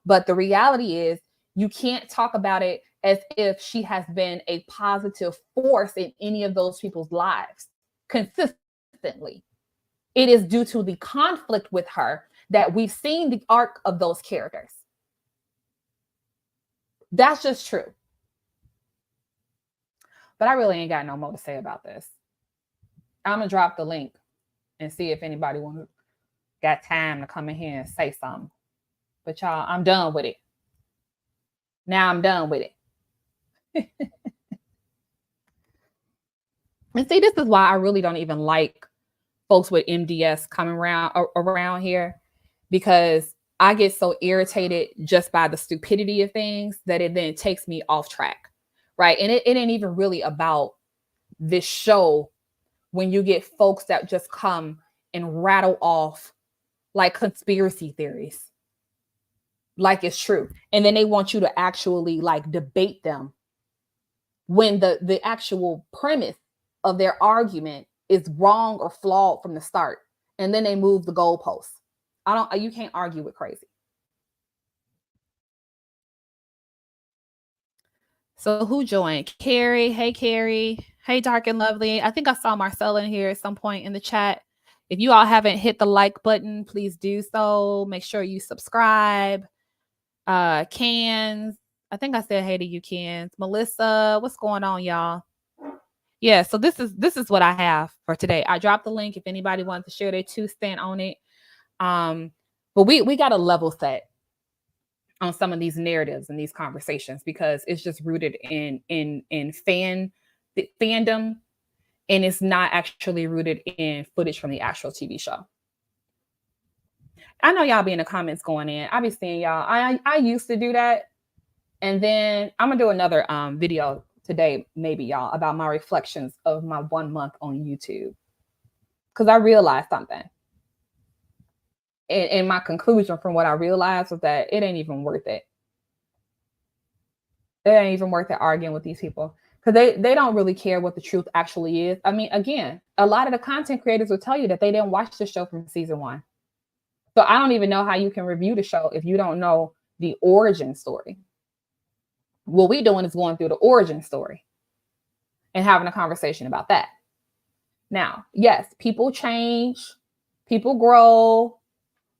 But the reality is you can't talk about it as if she has been a positive force in any of those people's lives consistently. It is due to the conflict with her that we've seen the arc of those characters. That's just true. But I really ain't got no more to say about this. I'm gonna drop the link and see if anybody got time to come in here and say something. But y'all, I'm done with it. Now I'm done with it. And see, this is why I really don't even like folks with MDS coming around here, because I get so irritated just by the stupidity of things that it then takes me off track, right? And it ain't even really about this show when you get folks that just come and rattle off like conspiracy theories, like it's true. And then they want you to actually like debate them when the actual premise of their argument is wrong or flawed from the start. And then they move the goalposts. You can't argue with crazy. So who joined? Carrie. Hey, Carrie. Hey, Dark and Lovely. I think I saw Marcella in here at some point in the chat. If you all haven't hit the like button, please do so. Make sure you subscribe. Cans. I think I said hey to you, Cans. Melissa, what's going on, y'all? Yeah, so this is what I have for today. I dropped the link if anybody wants to share their 2 cents on it. But we got a level set on some of these narratives and these conversations because it's just rooted in fandom, and it's not actually rooted in footage from the actual TV show. I know y'all be in the comments going in. I be seeing y'all. I used to do that, and then I'm gonna do another video today, maybe y'all, about my reflections of my 1 month on YouTube, because I realized something. And my conclusion from what I realized was that it ain't even worth it. It ain't even worth it arguing with these people because they don't really care what the truth actually is. I mean, again, a lot of the content creators will tell you that they didn't watch the show from season 1. So I don't even know how you can review the show if you don't know the origin story. What we're doing is going through the origin story and having a conversation about that. Now, yes, people change, people grow.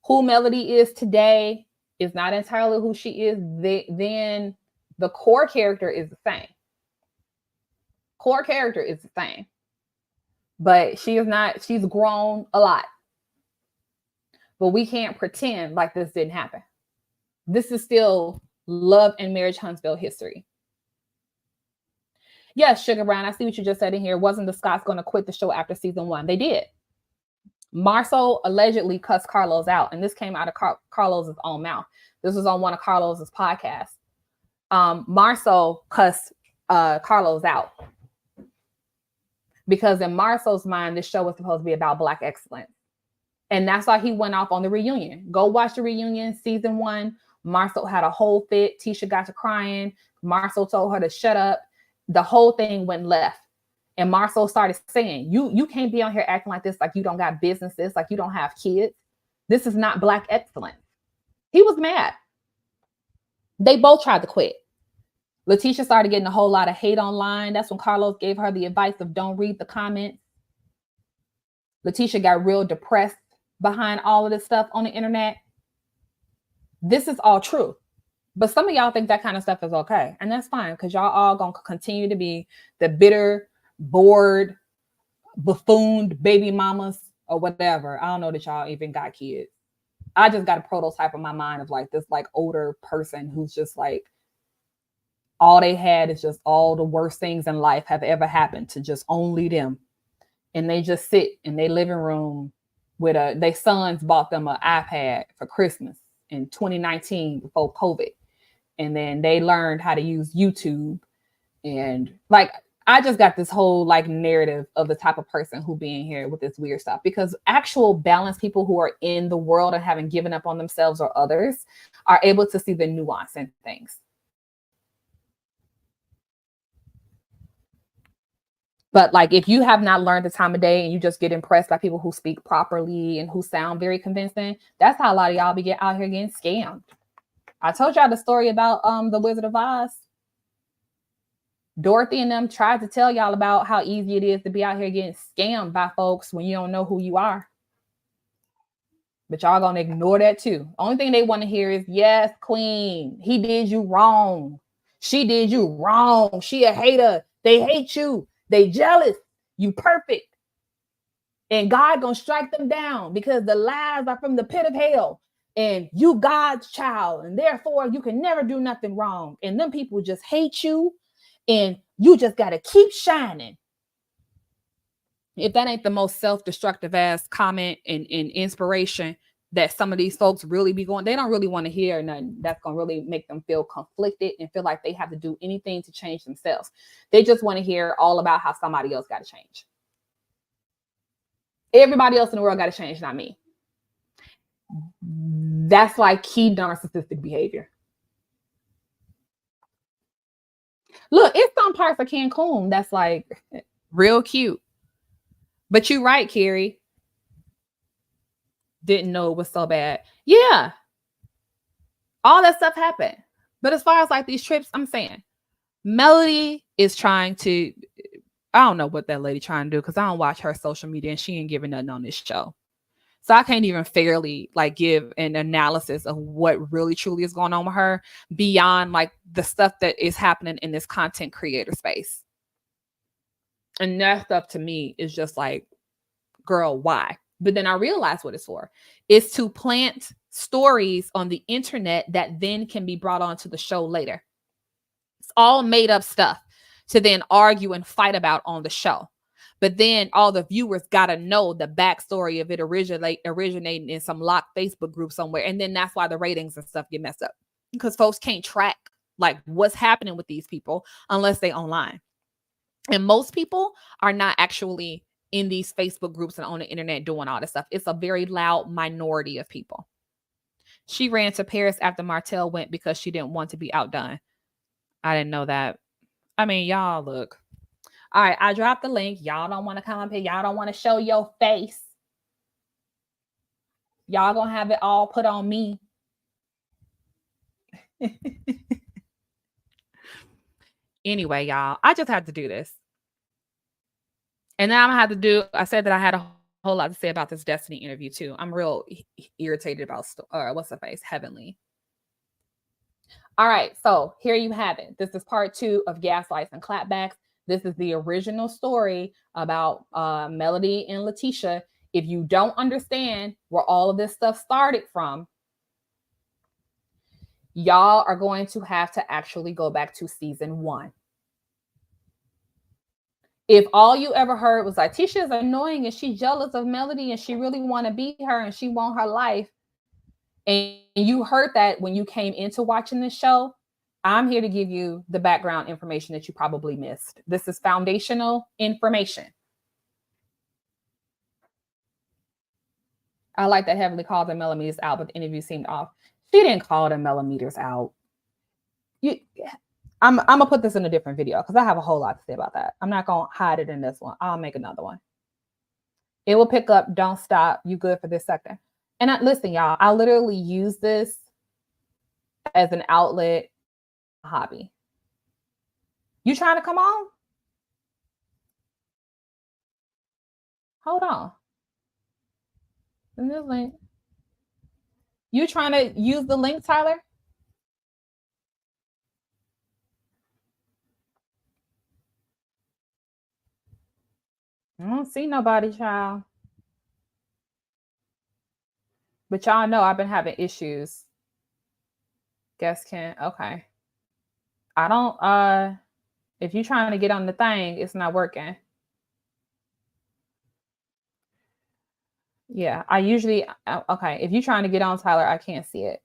Who Melody is today is not entirely who she is then. The core character is the same. Core character is the same. But she is not, she's grown a lot. But we can't pretend like this didn't happen. This is still love and marriage Huntsville history. Yes, Sugar Brown, I see what you just said in here. Wasn't the Scots going to quit the show after season 1? They did. Marceau allegedly cussed Carlos out, and this came out of Carlos's own mouth. This was on one of Carlos's podcasts. Marceau cussed Carlos out because in Marceau's mind, this show was supposed to be about Black excellence. And that's why he went off on the reunion. Go watch the reunion, season 1. Marceau had a whole fit. Tisha got to crying. Marceau told her to shut up. The whole thing went left. And Marceau started saying, you can't be on here acting like this, like you don't got businesses, like you don't have kids. This is not Black excellence. He was mad. They both tried to quit. Latisha started getting a whole lot of hate online. That's when Carlos gave her the advice of don't read the comments. Latisha got real depressed behind all of this stuff on the internet. This is all true. But some of y'all think that kind of stuff is okay. And that's fine, because y'all all going to continue to be the bitter, bored, buffooned baby mamas or whatever. I don't know that y'all even got kids. I just got a prototype in my mind of like this like older person who's just like, all they had is just all the worst things in life have ever happened to just only them. And they just sit in their living room with their sons bought them an iPad for Christmas in 2019 before COVID. And then they learned how to use YouTube. And like, I just got this whole like narrative of the type of person who being here with this weird stuff, because actual balanced people who are in the world and haven't given up on themselves or others are able to see the nuance in things. But like, if you have not learned the time of day and you just get impressed by people who speak properly and who sound very convincing, that's how a lot of y'all be out here getting scammed. I told y'all the story about the Wizard of Oz. Dorothy and them tried to tell y'all about how easy it is to be out here getting scammed by folks when you don't know who you are. But y'all gonna ignore that too. Only thing they want to hear is, yes, queen, he did you wrong. She did you wrong. She a hater. They hate you. They jealous. You perfect. And God gonna strike them down because the lies are from the pit of hell. And you God's child. And therefore you can never do nothing wrong. And them people just hate you. And you just gotta keep shining. If that ain't the most self-destructive ass comment and inspiration that some of these folks really be going, they don't really want to hear nothing that's going to really make them feel conflicted and feel like they have to do anything to change themselves. They just want to hear all about how somebody else got to change. Everybody else in the world got to change, not me. That's like key narcissistic behavior. Look, it's some parts of Cancun that's like real cute. But you're right, Carrie. Didn't know it was so bad. Yeah. All that stuff happened. But as far as like these trips, I'm saying Melody is trying to, I don't know what that lady trying to do, because I don't watch her social media and she ain't giving nothing on this show. So I can't even fairly like give an analysis of what really truly is going on with her beyond like the stuff that is happening in this content creator space. And that stuff to me is just like, girl, why? But then I realized what it's for. It's to plant stories on the internet that then can be brought onto the show later. It's all made up stuff to then argue and fight about on the show. But then all the viewers got to know the backstory of it originating in some locked Facebook group somewhere. And then that's why the ratings and stuff get messed up, because folks can't track like what's happening with these people unless they online. And most people are not actually in these Facebook groups and on the internet doing all this stuff. It's a very loud minority of people. She ran to Paris after Martell went because she didn't want to be outdone. I didn't know that. I mean, y'all, look. All right, I dropped the link. Y'all don't want to come up here. Y'all don't want to show your face. Y'all gonna have it all put on me. Anyway, y'all, I just had to do this. And then I'm gonna have to do, I said that I had a whole lot to say about this Destiny interview too. I'm real irritated about, what's the face? Heavenly. All right, so here you have it. This is part 2 of Gaslights and Clapbacks. This is the original story about Melody and Latisha. If you don't understand where all of this stuff started from, y'all are going to have to actually go back to season 1. If all you ever heard was like, Latisha is annoying and she's jealous of Melody and she really want to be her and she want her life, and you heard that when you came into watching this show, I'm here to give you the background information that you probably missed. This is foundational information. I like that Heavenly called the millimeters out, but the interview seemed off. She didn't call the millimeters out. I'm gonna put this in a different video because I have a whole lot to say about that. I'm not gonna hide it in this one. I'll make another one. It will pick up. Don't stop. You good for this second? And listen, y'all, I literally use this as an outlet hobby. You trying to come on? Hold on. In this link. You trying to use the link, Tyler? I don't see nobody, child. But y'all know I've been having issues. Guess can't. Okay. I don't, if you're trying to get on the thing, it's not working. Yeah, I usually, okay. If you're trying to get on, Tyler, I can't see it.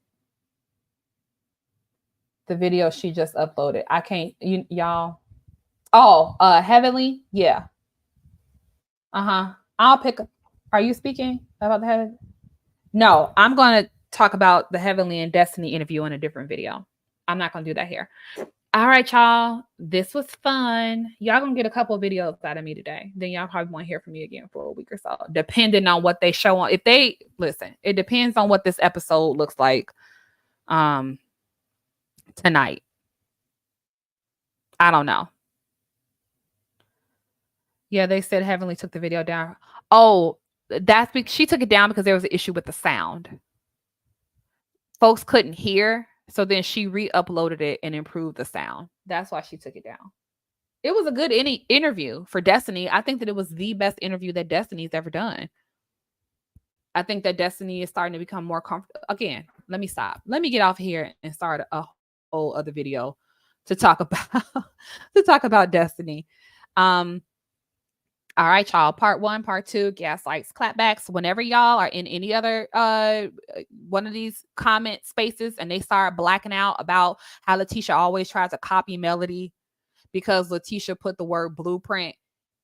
The video she just uploaded. I can't, y'all. Oh, Heavenly? Yeah. I'll pick up. Are you speaking about the Heavenly? No, I'm going to talk about the Heavenly and Destiny interview in a different video. I'm not going to do that here. All right, y'all. This was fun. Y'all gonna get a couple of videos out of me today. Then y'all probably won't hear from me again for a week or so, depending on what they show on. If they listen, it depends on what this episode looks like tonight. I don't know. Yeah, they said Heavenly took the video down. Oh, she took it down because there was an issue with the sound. Folks couldn't hear. So then she re-uploaded it and improved the sound. That's why she took it down. It was a good interview for Destiny. I think that it was the best interview that Destiny's ever done. I think that Destiny is starting to become more comfortable. Again, let me stop. Let me get off here and start a whole other video to talk about Destiny. All right, y'all. Part 1, part 2, Gaslights, Clapbacks. Whenever y'all are in any other one of these comment spaces and they start blacking out about how Latisha always tries to copy Melody because Latisha put the word blueprint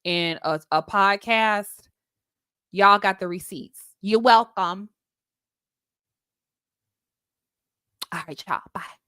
in a podcast, y'all got the receipts. You're welcome. All right, y'all. Bye.